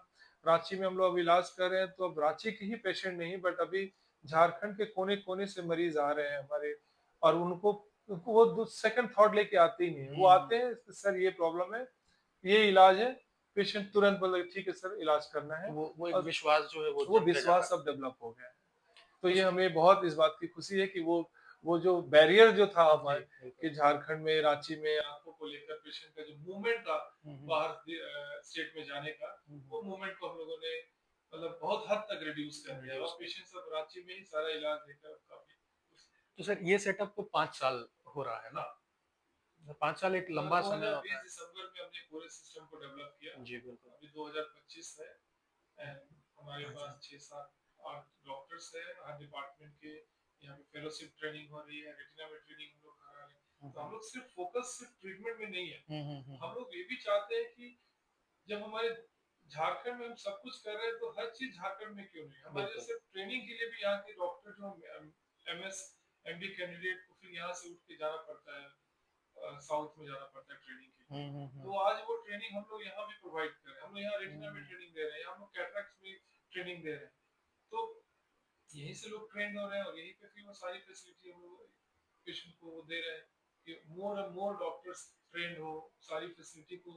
Speaker 2: रांची में हम लोग अब इलाज कर रहे हैं, तो अब रांची के ही पेशेंट नहीं बट अभी झारखंड के कोने-कोने से मरीज़ आ रहे हैं हमारे और उनको उनको वो दू सेकंड थॉट लेके आते ही नहीं हैं। वो
Speaker 1: हुँ।
Speaker 2: आते हैं, सर ये प्रॉब्लम है, ये इलाज है, पेशेंट तुरंत बोला ठीक है सर इलाज करना है
Speaker 1: वो एक
Speaker 2: और
Speaker 1: विश्वास जो है वो
Speaker 2: वो
Speaker 1: जमते जा रहा
Speaker 2: विश्वास
Speaker 1: है।
Speaker 2: अब डेवलप हो गया है। तो
Speaker 1: तो
Speaker 2: ये
Speaker 1: स
Speaker 2: हमें बहुत इस बात की खुशी है कि वो जो बैरियर जो था
Speaker 1: जी,
Speaker 2: हमारे
Speaker 1: बिल्कुल।
Speaker 2: कि झारखंड में, रांची में आँखों को लेकर पेशेंट का जो मूवमेंट था
Speaker 1: हुँ, हुँ।
Speaker 2: बाहर स्टेट में जाने का,
Speaker 1: हुँ, हुँ।
Speaker 2: वो मूवमेंट को हम लोगों ने मतलब बहुत हद तक रिड्यूस कर दिया
Speaker 1: रिड्यूस
Speaker 2: और
Speaker 1: कर
Speaker 2: पेशेंट्स अब रांची में ही सारा इलाज लेकर काफ़ी खुश
Speaker 1: तो सर ये सेटअप तो 5 साल हो रहा है ना?
Speaker 2: हाँ,
Speaker 1: 5 साल एक
Speaker 2: मतलब
Speaker 1: लंबा समय होता
Speaker 2: 2020
Speaker 1: है।
Speaker 2: दिसंबर में हमने पूरे सिस्टम को डेवलप किया।
Speaker 1: जी, बिल्कुल।
Speaker 2: अभी 2025 है एंड हमारे
Speaker 1: हाँ जी।
Speaker 2: पास 6, 7, 8 डॉक्टर्स हैं हर डिपार्टमेंट के। यहाँ पे फेलोशिप ट्रेनिंग हो रही है, रेटिना में ट्रेनिंग हम लोग करा रहे हैं।
Speaker 1: हुँ,
Speaker 2: तो हम
Speaker 1: हुँ।
Speaker 2: लोग सिर्फ फोकस सिर्फ ट्रीटमेंट में नहीं है।
Speaker 1: हुँ, हुँ, हुँ, हुँ।
Speaker 2: हम लोग ये भी चाहते हैं कि जब हमारे झारखंड में हम सब कुछ कर रहे हैं तो हर चीज़ झारखंड में क्यों नहीं? हमारे
Speaker 1: बिल्कुल।
Speaker 2: जैसे ट्रेनिंग के लिए भी यहाँ के डॉक्टर जो एमएस, एमडी कैंडिडेट को फिर यहाँ से उठ के जाना पड़ता है साउथ में जाना पड़ता है ट्रेनिंग के लिए।
Speaker 1: हुँ, हुँ, हुँ।
Speaker 2: तो आज वो ट्रेनिंग हम लोग यहाँ भी प्रोवाइड कर रहे हैं। हम लोग यहाँ रेटिना में
Speaker 1: हुँ।
Speaker 2: ट्रेनिंग दे रहे हैं, यहाँ हम लोग कैटरैक्ट्स में ट्रेनिंग दे रहे हैं। तो यहीं से लोग ट्रेंड हो रहे हैं और यहीं पे फिर वो सारी फैसिलिटी हम लोग पेशेंट को वो दे रहे हैं कि more and more doctors trend हो, सारी फैसिलिटी को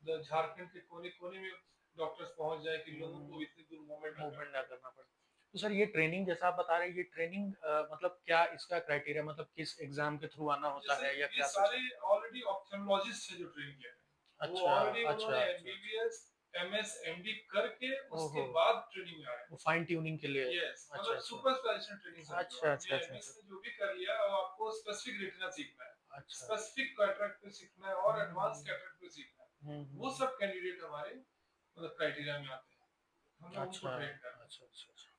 Speaker 2: झारखंड के कोने-कोने में डॉक्टर्स पहुँच जाए कि लोगों को
Speaker 1: हुँ।
Speaker 2: इतनी दूर मूवमेंट ना करना
Speaker 1: मूवमेंट ना
Speaker 2: पड़े।
Speaker 1: करना पड़े। तो सर ये ट्रेनिंग जैसा आप बता रहे हैं ये ट्रेनिंग मतलब क्या इसका क्राइटेरिया मतलब किस एग्ज़ाम के थ्रू आना होता
Speaker 2: जैसे
Speaker 1: है या
Speaker 2: ये
Speaker 1: क्या कुछ
Speaker 2: सारे
Speaker 1: है?
Speaker 2: ऑलरेडी ऑप्थेल्मोलॉजिस्ट हैं जो ट्रेनिंग ले रहे हैं। वो
Speaker 1: अच्छा,
Speaker 2: ऑलरेडी
Speaker 1: अच्छा,
Speaker 2: उन्होंने
Speaker 1: अच्छा, अच्छा।
Speaker 2: एमबीबीएस, एमएस, एमडी करके उसके
Speaker 1: ओहो!
Speaker 2: बाद ट्रेनिंग में आए हैं।
Speaker 1: वो फाइन ट्यूनिंग के लिए
Speaker 2: यस,
Speaker 1: अच्छा,
Speaker 2: मतलब
Speaker 1: अच्छा।
Speaker 2: सुपर स्पेशलिस्ट ट्रेनिंग समझो।
Speaker 1: अच्छा,
Speaker 2: आपने
Speaker 1: अच्छा, अच्छा,
Speaker 2: एमएस
Speaker 1: अच्छा।
Speaker 2: में जो भी कर लिया अब आपको स्पेसिफिक रेटिना सीखना है,
Speaker 1: अच्छा।
Speaker 2: स्पेसिफिक कैटरेक्ट पे सीखना है और एडवांस
Speaker 1: हुँ,
Speaker 2: कैटरेक्ट पे सीखना है।
Speaker 1: हुँ, हुँ,
Speaker 2: वो
Speaker 1: हुँ।
Speaker 2: सब कैंडिडेट हमारे मतलब क्राइटेरिया में आते हैं। हम लोग उनको
Speaker 1: अच्छा,
Speaker 2: ट्रेन कर रहे हैं।
Speaker 1: अच्छा, अच्छा, अच्छा।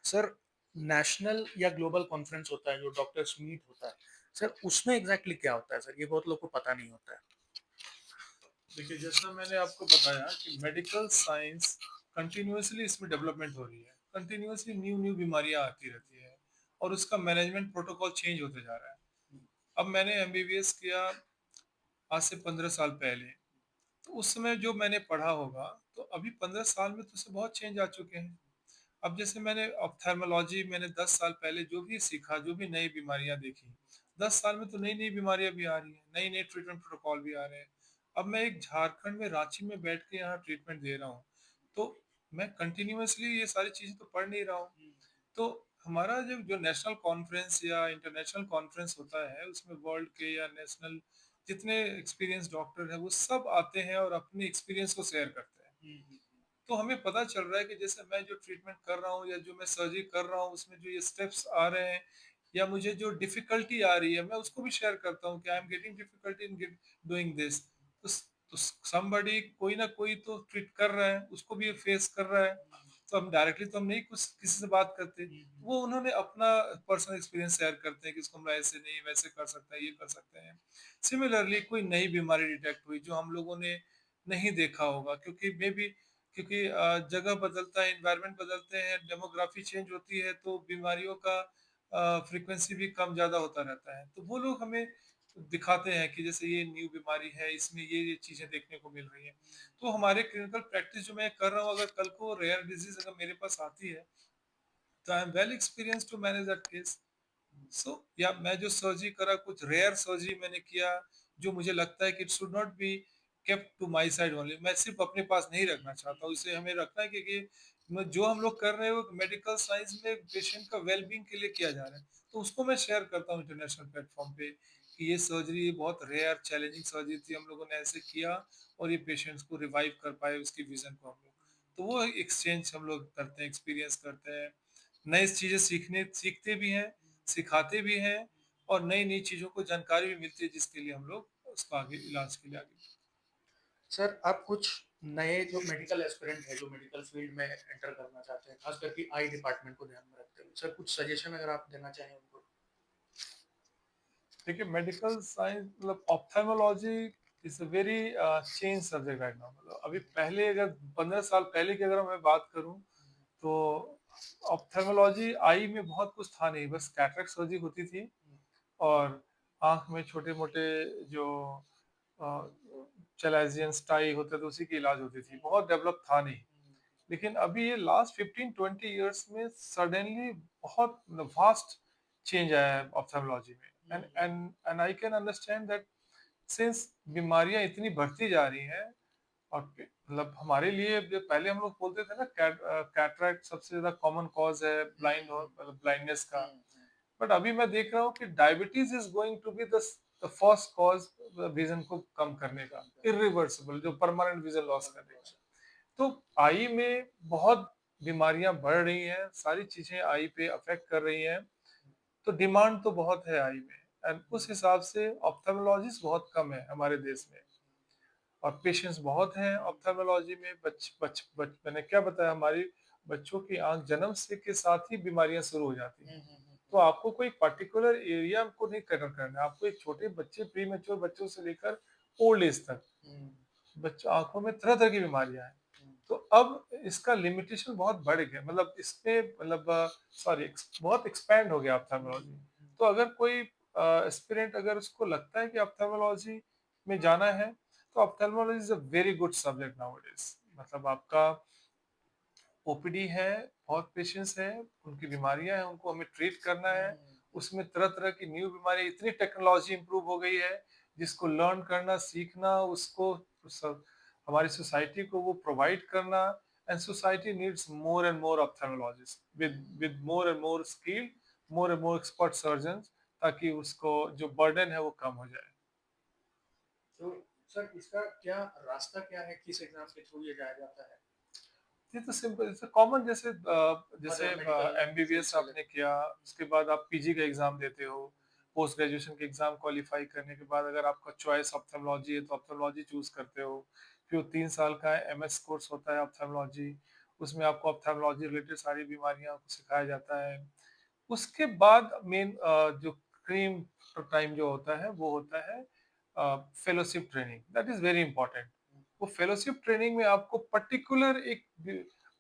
Speaker 1: सर नेशनल या ग्लोबल कॉन्फ्रेंस होता है जो डॉक्टर्स मीट होता है, सर उसमें एग्ज़ैक्टली क्या होता है सर? ये बहुत लोग को पता नहीं होता है।
Speaker 2: देखिए, जैसा मैंने आपको बताया कि मेडिकल साइंस कंटिन्यूअसली इसमें डेवलपमेंट हो रही है। कंटिन्यूअसली न्यू-न्यू बीमारियाँ आती रहती हैं और उसका मैनेजमेंट प्रोटोकॉल चेंज होते जा रहा है। अब मैंने एमबीबीएस किया आज से 15 साल पहले, तो उस समय जो मैंने पढ़ा होगा, तो अभी 15 साल में तो उससे बहुत चेंज आ चुके हैं। अब जैसे मैंने ऑप्थेल्मोलॉजी मैंने 10 साल पहले जो भी सीखा, जो भी नई बीमारियाँ देखी, 10 साल में तो नई-नई बीमारियाँ भी आ रही हैं, नए-नए ट्रीटमेंट प्रोटोकॉल भी आ रहे हैं। अब मैं एक झारखंड में रांची में बैठ के यहाँ ट्रीटमेंट दे रहा हूँ, तो मैं कंटिन्यूअसली ये सारी चीज़ें तो पढ़ नहीं रहा हूँ। तो हमारा जब जो नेशनल कॉन्फ्रेंस या इंटरनेशनल कॉन्फ्रेंस होता है, उसमें वर्ल्ड के या नेशनल जितने एक्सपीरियंस डॉक्टर हैं, वो सब आते हैं और अपने एक्सपीरियंस को शेयर करते हैं। तो हमें पता चल रहा है कि जैसे मैं जो ट्रीटमेंट कर रहा हूँ या जो मैं सर्जरी कर रहा हूँ उसमें जो ये स्टेप्स आ रहे हैं या मुझे जो डिफिकल्टी आ रही है मैं उसको भी शेयर करता हूँ कि I am getting difficulty in doing this. तो समबडी कोई ना कोई तो ट्रीट कर रहा है, उसको भी ये फेस कर रहा है। तो हम डायरेक्टली तो हम नहीं कुछ किसी से बात करते। वो उन्होंने अपना पर्सनल एक्सपीरियंस शेयर करते हैं कि इसको हम ऐसे नहीं वैसे कर सकते हैं, ये कर सकते हैं। सिमिलरली कोई नई बीमारी डिटेक्ट हुई जो हम लोगों ने नहीं देखा होगा क्योंकि मे बी क्योंकि जगह बदलता है, एनवायरनमेंट बदलते हैं, डेमोग्राफी चेंज होती है तो बीमारियों का फ्रीक्वेंसी भी कम ज़्यादा होता रहता है। तो वो लोग हमें दिखाते हैं कि जैसे ये न्यू बीमारी है, इसमें ये चीज़ें देखने को मिल रही हैं। तो हमारे क्लिनिकल प्रैक्टिस जो मैं कर रहा हूँ, अगर कल को रेयर डिज़ीज़ अगर मेरे पास आती है, तो I am well experienced to manage that case. So या मैं जो सर्जरी करा कुछ रेयर सर्जरी मैंने किया जो मुझे लगता है कि it should not be kept to my side only. मैं सिर्फ अपने पास नहीं रखना चाहता हूँ, इसे हमें रखना है क्योंकि जो हम लोग कर रहे हैं वो मेडिकल साइंस में पेशेंट का वेलबींग के लिए किया जा रहा है। तो उसको मैं शेयर करता हूँ इंटरनेशनल प्लेटफॉर्म पे कि ये सर्जरी ये बहुत रेयर चैलेंजिंग सर्जरी थी, हम लोगों ने ऐसे किया और ये पेशेंट्स को रिवाइव कर पाए उसकी विजन को हम लोग। तो वो एक्सचेंज हम लोग करते हैं, एक्सपीरियंस करते हैं, नई चीजें सीखते भी हैं, सिखाते भी हैं और नई-नई चीज़ों को जानकारी भी मिलती है जिसके लिए हम लोग उसको आगे इलाज के लिए आगे।
Speaker 1: सर, आप कुछ नए जो मेडिकल एस्पिरेंट है, जो मेडिकल फील्ड में एंटर करना चाहते हैं, खास करके आई डिपार्टमेंट को ध्यान में रखते हुए, सर कुछ सजेशन अगर आप देना चाहें उनको?
Speaker 2: देखिए मेडिकल साइंस मतलब ophthalmology is a very change subject right now. मतलब अभी पहले अगर 15 साल पहले की अगर मैं बात करूँ तो ऑप्थेल्मोलॉजी आई में बहुत कुछ था नहीं, बस कैटरेक्ट सर्जरी होती थी और आँख में छोटे-मोटे जो अ, चैलाज़ियन स्टाई होते थे उसी की इलाज होती थी, बहुत डेवलप था नहीं। लेकिन अभी ये लास्ट 15-20 इयर्स में सडनली बहुत वास्ट चेंज आया है ऑप्थेल्मोलॉजी में and I can understand that since बीमारियां इतनी बढ़ती जा रही हैं और मतलब हमारे लिए जो पहले हम लोग बोलते थे ना कैटरैक्ट सबसे ज्यादा कॉमन कॉज है ब्लाइंड और मतलब ब्लाइंडनेस का। बट अभी मैं देख रहा हूँ कि diabetes is going to be the first cause vision को कम करने का, इरिवर्सिबल जो परमानेंट विजन लॉस करने का। तो आई में बहुत बीमारियां बढ़ रही हैं, सारी चीजें आई पे अफेक्ट कर रही हैं, तो डिमांड तो बहुत है आई में एंड उस हिसाब से ऑप्थेल्मोलॉजिस्ट बहुत कम है हमारे देश में और पेशेंट्स बहुत हैं ऑप्थेल्मोलॉजी में। बच बच बच मैंने क्या बताया, हमारी बच्चों की आंख जन्म से के साथ ही बीमारियां शुरू हो जाती हैं। तो आपको कोई पर्टिकुलर एरिया को नहीं कवर करना है, आपको एक छोटे बच्चे प्री मैच्योर बच्चों से लेकर ओल्ड एज तक बच्चों आंखों में तरह तरह की बीमारियां हैं। तो अब इसका लिमिटेशन बहुत बढ़ गया, मतलब इसमें मतलब सॉरी बहुत एक्सपैंड हो गया ऑप्थेल्मोलॉजी। तो अगर कोई एस्पिरेंट अगर उसको लगता है कि ऑप्थेल्मोलॉजी में जाना है तो ophthalmology is a very good subject nowadays. मतलब आपका ओपीडी है, बहुत पेशेंट्स हैं, उनकी बीमारियां हैं, उनको हमें ट्रीट करना है। उसमें तरह-तरह की न्यू बीमारी, इतनी टेक्नोलॉजी इम्प्रूव हो गई है, जिसको लर्न करना, सीखना, उसको सब हमारी सोसाइटी को वो प्रोवाइड करना and society needs more and more ophthalmologist with more and more skill, more and more expert surgeons, ताकि उसको जो बर्डन है वो कम हो जाए।
Speaker 1: तो सर इसका क्या रास्ता क्या है? किस एग्ज़ाम के थ्रू ये जाया जाता है?
Speaker 2: ये तो सिंपल जैसे कॉमन जैसे जैसे
Speaker 1: अदर मेडिकल
Speaker 2: एमबीबीएस
Speaker 1: फील्ड्स के लिए?
Speaker 2: आपने किया, उसके बाद आप पीजी का एग्जाम देते हो, पोस्ट ग्रेजुएशन के एग्जाम क्वालिफाई करने के बाद अगर आपका चॉइस ऑप्थेल्मोलॉजी है तो ऑप्थेल्मोलॉजी चूज करते हो। फिर 3 साल का एमएस कोर्स होता है ऑप्थेल्मोलॉजी, उसमें आपको ऑप्थेल्मोलॉजी रिलेटेड सारी बीमारियां को सिखाया जाता है। उसके बाद मेन जो क्रीम टाइम जो होता है वो होता है fellowship training, that is very important. वो फेलोशिप ट्रेनिंग में आपको पर्टिकुलर एक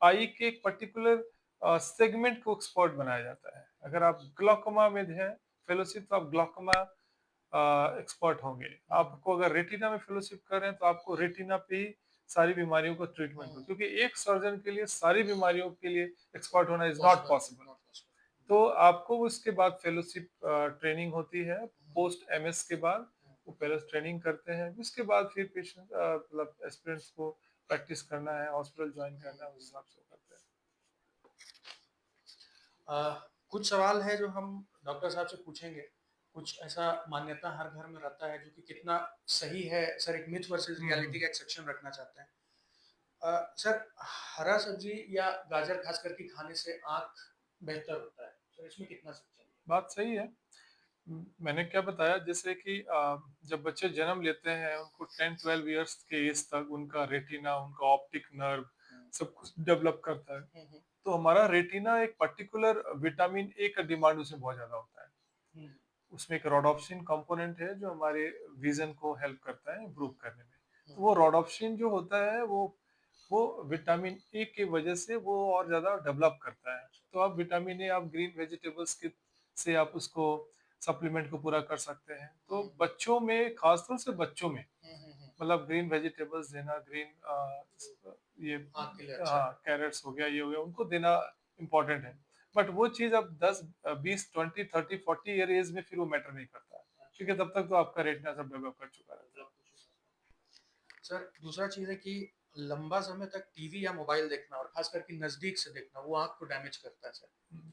Speaker 2: आई के एक पर्टिकुलर सेगमेंट को एक्सपर्ट बनाया जाता है। अगर आप ग्लॉकोमा में हैं फेलोशिप तो आप ग्लॉकोमा एक्सपर्ट होंगे। आपको अगर रेटिना में फेलोशिप कर रहे हैं तो आपको रेटिना पे ही सारी बीमारियों का ट्रीटमेंट हो, क्योंकि एक सर्जन के लिए सारी बीमारियों के लिए एक्सपर्ट होना इज नॉट पॉसिबल। तो आपको उसके बाद फेलोशिप ट्रेनिंग होती है, पोस्ट एमएस के बाद वो पहले ट्रेनिंग करते हैं, उसके बाद फिर पेशेंट मतलब एस्पिरेंट्स को प्रैक्टिस करना है, हॉस्पिटल ज्वाइन करना है, उस हिसाब से वो करते हैं।
Speaker 1: कुछ सवाल है जो हम डॉक्टर साहब से पूछेंगे। कुछ ऐसा मान्यता हर घर में रहता है जो कि कितना सही है, सर एक मिथ वर्सेस
Speaker 2: हम्म,
Speaker 1: रियलिटी का एक सेक्शन रखना चाहते हैं।
Speaker 3: सर, हरा सब्जी या गाजर खास करके खाने से आँख बेहतर होता है। सर इसमें कितना सच्चाई है?
Speaker 2: बात सही है। मैंने क्या बताया जैसे कि जब बच्चे जन्म लेते हैं उनको 10-12 इयर्स के एज तक उनका रेटिना, उनका ऑप्टिक नर्व
Speaker 3: हुँ,
Speaker 2: सब कुछ डेवलप करता है।
Speaker 3: हुँ, हुँ,
Speaker 2: तो हमारा रेटिना एक पर्टिकुलर विटामिन ए का डिमांड उसमें बहुत ज़्यादा होता है।
Speaker 3: हुँ,
Speaker 2: उसमें एक रोडोप्सिन कंपोनेंट है जो हमारे विज़न को हेल्प करता है इम्प्रूव करने में।
Speaker 3: हुँ,
Speaker 2: तो वो रोडोप्सिन जो होता है वो विटामिन ए की वजह से वो और ज़्यादा डेवलप करता है। तो आप विटामिन ए आप ग्रीन वेजिटेबल्स के से आप उसको सप्लीमेंट को पूरा कर सकते हैं। तो
Speaker 3: हुँ,
Speaker 2: बच्चों में ख़ासतौर से बच्चों में
Speaker 3: हुँ, हुँ, हुँ।
Speaker 2: मतलब ग्रीन वेजिटेबल्स देना, ये
Speaker 3: आँख के लिए अच्छा है।
Speaker 2: हाँ, कैरेट्स हो गया, ये हो गया, उनको देना इम्पोर्टेंट है। बट वो चीज़ अब 10 20, 20, 30, 40 ईयर एज में फिर वो मैटर नहीं करता है,
Speaker 3: अच्छा,
Speaker 2: क्योंकि तब तक तो आपका रेटिना सब डेवलप कर चुका रहता है।
Speaker 3: मतलब कुछ सर दूसरा चीज़ है कि लंबा समय तक टीवी या मोबाइल देखना और खास करके नज़दीक से देखना, वो आँख को डैमेज करता है सर।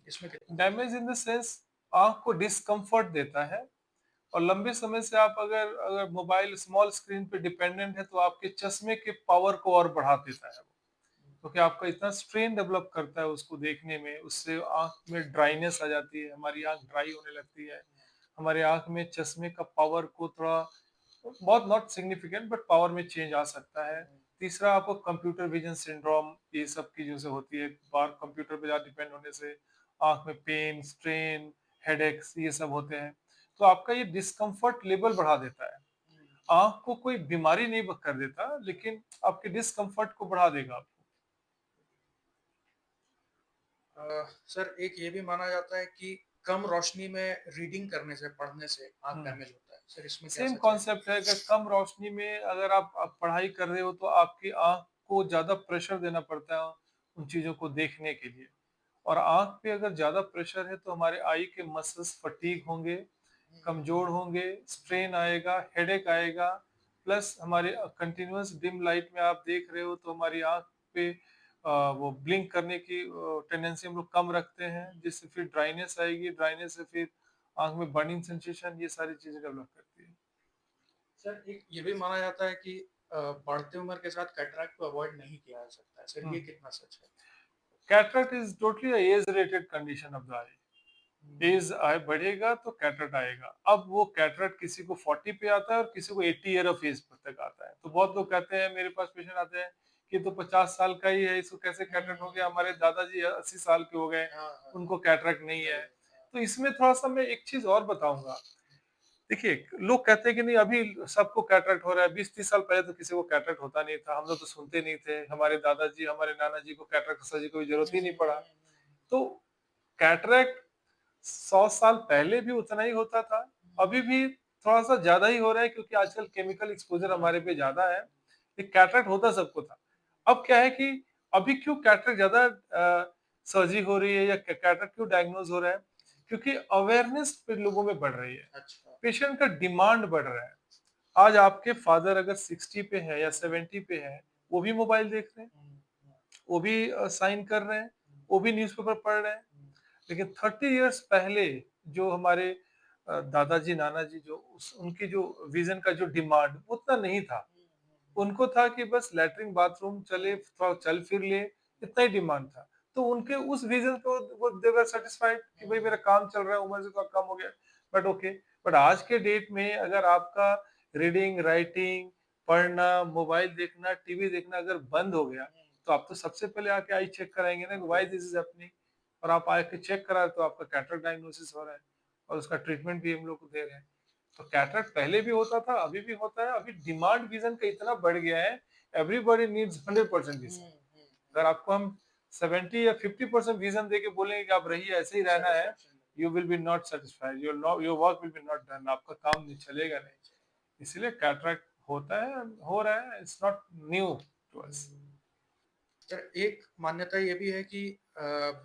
Speaker 3: इसमें कितना सच है?
Speaker 2: डैमेज इन द सेंस आँख को डिस्कम्फर्ट देता है और लंबे समय से आप अगर अगर मोबाइल स्मॉल स्क्रीन पे डिपेंडेंट है तो आपके चश्मे के पावर को और बढ़ा देता है वो। क्योंकि आपका इतना स्ट्रेन डेवलप करता है उसको देखने में, उससे आँख में ड्राइनेस आ जाती है, हमारी आँख ड्राई होने लगती है। हमारे आँख में चश्मे का पावर को थोड़ा बहुत नॉट सिग्निफिकेंट बट पावर में चेंज आ सकता है। तीसरा आपको कंप्यूटर विज़न सिंड्रोम ये सब चीज़ों से होती है। बार कंप्यूटर पे ज़्यादा डिपेंड होने से आँख में पेन, स्ट्रेन, हेडेक्स ये सब होते हैं। तो आपका ये डिस्कम्फर्ट लेवल बढ़ा देता है। आँख को कोई बीमारी नहीं ब कर देता, लेकिन आपके डिस्कम्फर्ट को बढ़ा देगा आपको।
Speaker 3: सर एक ये भी माना जाता है कि कम रोशनी में रीडिंग करने से, पढ़ने से आँख
Speaker 2: हुँ।
Speaker 3: डैमेज होता है। सर इसमें क्या
Speaker 2: सेम
Speaker 3: सच है?
Speaker 2: कॉन्सेप्ट है अगर कम रोशनी में अगर आप पढ़ाई कर रहे हो तो आपकी आँख को ज़्यादा प्रेशर देना पड़ता है उन चीज़ों को देखने के लिए। और आँख पे अगर ज़्यादा प्रेशर है तो हमारे आई के मसल्स फटीग होंगे, कमज़ोर होंगे, स्ट्रेन आएगा, हेडेक आएगा, प्लस हमारे कंटीन्यूअस डिम लाइट में आप देख रहे हो तो हमारी आँख पे वो ब्लिंक करने की टेंडेंसी हम लोग कम रखते हैं, जिससे फिर ड्राइनेस आएगी, ड्राइनेस से फिर आँख में बर्निंग सेंसेशन ये सारी चीज़ें डेवलप करती है।
Speaker 3: सर एक ये भी माना जाता है कि बढ़ती उम्र के साथ कैटरैक्ट को अवॉइड नहीं किया जा सकता है। सर
Speaker 2: हुँ।
Speaker 3: ये कितना सच है?
Speaker 2: Cataract is totally a age related condition of the
Speaker 3: हुँ,
Speaker 2: आई। एज आए बढ़ेगा तो कैटरेक्ट आएगा। अब वो कैटरेक्ट किसी को 40 पे आता है और किसी को 80 ईयर ऑफ एज तक आता है। तो बहुत लोग कहते हैं मेरे पास पेशेंट आते हैं कि ये तो 50 साल का ही है, इसको कैसे कैटरेक्ट हो गया? हमारे दादाजी 80 साल के हो गए,
Speaker 3: हाँ, हाँ,
Speaker 2: उनको कैटरेक्ट नहीं
Speaker 3: नहीं
Speaker 2: है।
Speaker 3: है। हाँ,
Speaker 2: तो इसमें थोड़ा-सा मैं एक चीज़ और बताऊँगा। देखिए, लोग कहते हैं कि नहीं अभी सबको कैटरेक्ट हो रहा है, 20-30 साल पहले तो किसी को कैटरेक्ट होता नहीं था, हम लोग तो सुनते नहीं थे, हमारे दादाजी, हमारे नाना जी को कैटरेक्ट सर्जरी की कोई ज़रूरत
Speaker 3: हुँ,
Speaker 2: ही
Speaker 3: हुँ,
Speaker 2: नहीं
Speaker 3: हुँ,
Speaker 2: पड़ा।
Speaker 3: हुँ, हुँ।
Speaker 2: तो कैटरेक्ट 100 साल पहले भी उतना ही होता था, अभी भी थोड़ा-सा ज़्यादा ही हो रहा है क्योंकि आजकल केमिकल एक्सपोज़र
Speaker 3: हाँ,
Speaker 2: हमारे
Speaker 3: हाँ,
Speaker 2: पे ज़्यादा है।
Speaker 3: हाँ।
Speaker 2: ये कैटरेक्ट होता सबको था। अब क्या है कि अभी क्यों कैटरेक्ट ज़्यादा सर्जरी हो रही है या कैटरेक्ट क्यों डायग्नोज़ हो रहा है? क्योंकि अवेयरनेस फिर लोगों में बढ़ रही है।
Speaker 3: अच्छा।
Speaker 2: पेशेंट का डिमांड बढ़ रहा है। आज आपके फादर अगर 60 पे है या 70 पे है, वो भी मोबाइल देख रहे हैं,
Speaker 3: हुँ, हुँ,
Speaker 2: वो भी साइन कर रहे हैं,
Speaker 3: हुँ,
Speaker 2: वो भी न्यूज़पेपर पढ़ रहे हैं।
Speaker 3: हुँ,
Speaker 2: लेकिन 30 इयर्स पहले जो हमारे दादाजी, नाना जी जो उस उनकी जो विज़न का जो डिमांड उतना नहीं था।
Speaker 3: हुँ, हुँ,
Speaker 2: उनको था कि बस लैट्रिन बाथरूम चले,
Speaker 3: हुँ,
Speaker 2: थोड़ा चल फिर ले, इतना ही डिमांड था। तो उनके उस विज़न को वो दे वर सैटिस्फाइड कि
Speaker 3: हुँ,
Speaker 2: भाई मेरा
Speaker 3: हुँ,
Speaker 2: काम चल रहा है, उम्र से थोड़ा कम हो गया, बट ओके। बट आज के डेट में अगर आपका रीडिंग, राइटिंग, पढ़ना, मोबाइल देखना, टीवी देखना अगर बंद हो गया,
Speaker 3: हुँ,
Speaker 2: तो आप तो सबसे पहले आके आई चेक कराएँगे ना कि व्हाई दिस इज़ हैपनिंग। और आप आके चेक करा तो आपका कैटरेक्ट डायग्नोसिस हो रहा है और उसका ट्रीटमेंट भी हम लोग को दे रहे हैं। तो कैटरेक्ट पहले भी होता था, अभी भी होता है, अभी डिमांड विज़न का इतना बढ़ गया है, एवरीबॉडी नीड्स 100% विज़न।
Speaker 3: हुँ, हुँ,
Speaker 2: अगर
Speaker 3: हुँ।
Speaker 2: आपको हम 70 या 50% विज़न देके बोलेंगे कि आप रहिए, ऐसे ही रहना है,
Speaker 3: satisfaction
Speaker 2: you will be not satisfied, your work will be not done, आपका काम नहीं चलेगा नहीं।
Speaker 3: नहीं चलेगा।
Speaker 2: इसीलिए कैटरेक्ट होता है, हो रहा है, it's not new to us.
Speaker 3: हुँ। सर एक मान्यता ये भी है कि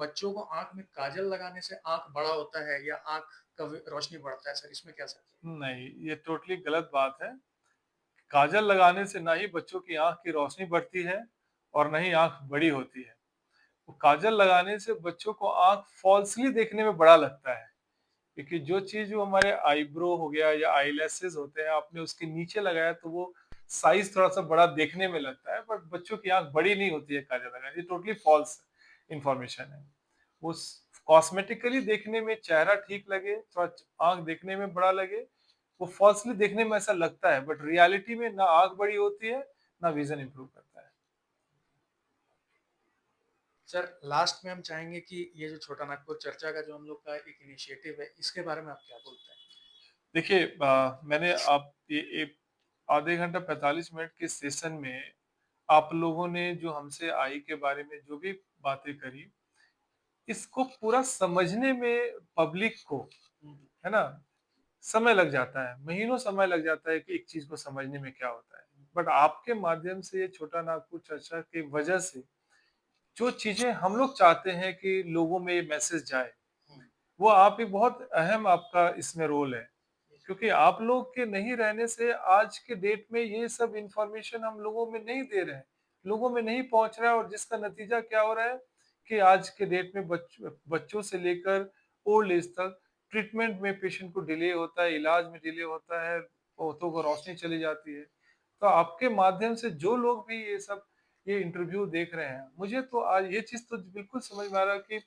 Speaker 3: बच्चों को आँख में काजल लगाने से आँख बड़ा होता है या आँख का रोशनी बढ़ता है सर इसमें क्या सच है?
Speaker 2: नहीं, ये टोटली गलत बात है। काजल लगाने से ना ही बच्चों की आँख की रोशनी बढ़ती है और ना ही आँख बड़ी होती है। वो काजल लगाने से बच्चों को आँख फॉल्सली देखने में बड़ा लगता है, क्योंकि जो चीज़ जो हमारे आईब्रो हो गया या आईलैशेज़ होते हैं, आपने उसके नीचे लगाया तो वो साइज थोड़ा सा बड़ा देखने में लगता है, बट बच्चों की आंख बड़ी नहीं होती है काजल लगाने, ये टोटली फॉल्स इंफॉर्मेशन है। उस कॉस्मेटिकली देखने में चेहरा ठीक लगे, थोड़ा आंख देखने में बड़ा लगे, वो फॉल्सली देखने में ऐसा लगता है, बट रियलिटी में ना आंख बड़ी होती है ना विजन इंप्रूव करता है।
Speaker 3: सर लास्ट में हम चाहेंगे कि ये जो छोटा नागपुर चर्चा का जो हम लोग का एक इनिशिएटिव है, इसके बारे में आप क्या बोलते हैं?
Speaker 2: देखिए, मैंने आप ये एक आधे घंटा 45 मिनट के सेशन में आप लोगों ने जो हमसे आई के बारे में जो भी बातें करी, इसको पूरा समझने में पब्लिक को, है ना, समय लग जाता है, महीनों समय लग जाता है कि एक चीज को समझने में क्या होता है। बट आपके माध्यम से ये छोटा नागपुर चर्चा की वजह से जो चीजें हम लोग चाहते हैं कि लोगों में ये मैसेज जाए, वो आप एक बहुत अहम आपका इसमें रोल है। क्योंकि आप लोग के नहीं रहने से आज के डेट में ये सब इंफॉर्मेशन हम लोगों में नहीं दे रहे हैं, लोगों में नहीं पहुंच रहा है, और जिसका नतीजा क्या हो रहा है कि आज के डेट में बच्चों से लेकर ओल्ड एज तक ट्रीटमेंट में पेशेंट को डिले होता है, इलाज में डिले होता है, बहुतों को रोशनी चली जाती है। तो आपके माध्यम से जो लोग भी ये सब ये इंटरव्यू देख रहे हैं, मुझे तो आज ये चीज तो बिल्कुल समझ में आ रहा है कि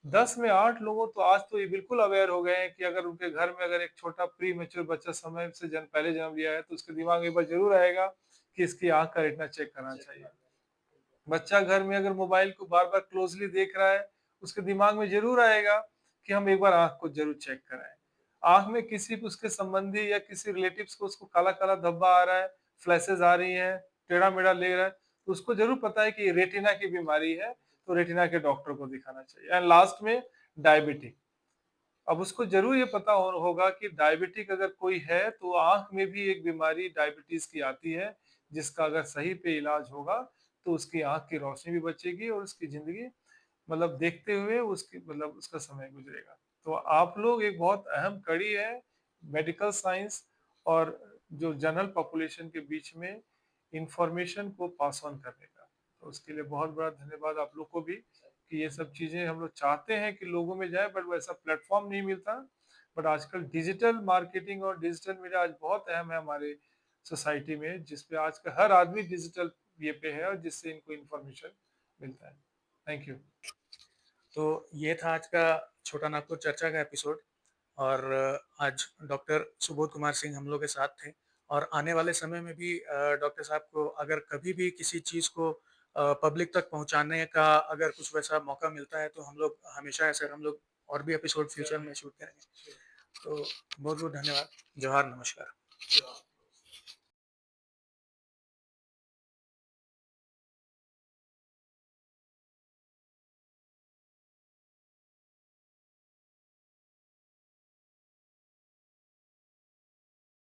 Speaker 2: 10 में 8 लोगों तो आज तो ये बिल्कुल अवेयर हो गए हैं कि अगर उनके घर में अगर एक छोटा प्री मैच्योर बच्चा समय से पहले जन्म लिया है, तो उसके दिमाग में एक बार ज़रूर आएगा कि इसकी आँख का रेटिना चेक करना चाहिए। बच्चा घर में अगर मोबाइल को बार-बार क्लोज़ली देख रहा है, उसके दिमाग में ज़रूर आएगा कि हम एक बार आँख को ज़रूर चेक कराएँ। आँख में किसी को उसके संबंधी या किसी रिलेटिव्स को उसको काला-काला धब्बा आ रहा है, फ्लैशेज़ आ रही हैं, टेढ़ा-मेढ़ा ले रहा है, तो उसको ज़रूर पता है कि ये रेटिना की बीमारी है, तो रेटिना के डॉक्टर को दिखाना चाहिए। एंड लास्ट में डायबिटिक। अब उसको ज़रूर ये पता होगा कि डायबिटिक अगर कोई है, तो आँख में भी एक बीमारी डायबिटीज़ की आती है, जिसका अगर सही पे इलाज होगा, तो उसकी आँख की रोशनी भी बचेगी और उसकी ज़िंदगी मतलब देखते हुए उसकी मतलब उसका समय गुज़रेगा। तो आप लोग एक बहुत अहम कड़ी है मेडिकल साइंस और जो जनरल पॉपुलेशन के बीच में इन्फॉर्मेशन को पास ऑन करने का। तो उसके लिए बहुत बड़ा धन्यवाद आप लोग को भी कि ये सब चीज़ें हम लोग चाहते हैं कि लोगों में जाए, बट वैसा प्लेटफ़ॉर्म नहीं मिलता। बट आजकल डिजिटल मार्केटिंग और डिजिटल मीडिया आज बहुत अहम है हमारे सोसाइटी में, जिस पे आज का हर आदमी डिजिटल ये पे है और जिससे इनको इन्फॉर्मेशन मिलता है। Thank you.
Speaker 1: तो ये था आज का छोटा नागपुर चर्चा का एपिसोड। और आज डॉक्टर सुबोध कुमार सिंह हम लोग के साथ थे। और आने वाले समय में भी डॉक्टर साहब को अगर कभी भी किसी चीज़ को पब्लिक तक पहुंचाने का अगर कुछ वैसा मौका मिलता है, तो हम लोग हमेशा ऐसे हम लोग और भी एपिसोड फ्यूचर में शूट करेंगे। तो बहुत बहुत धन्यवाद। जोहार, नमस्कार।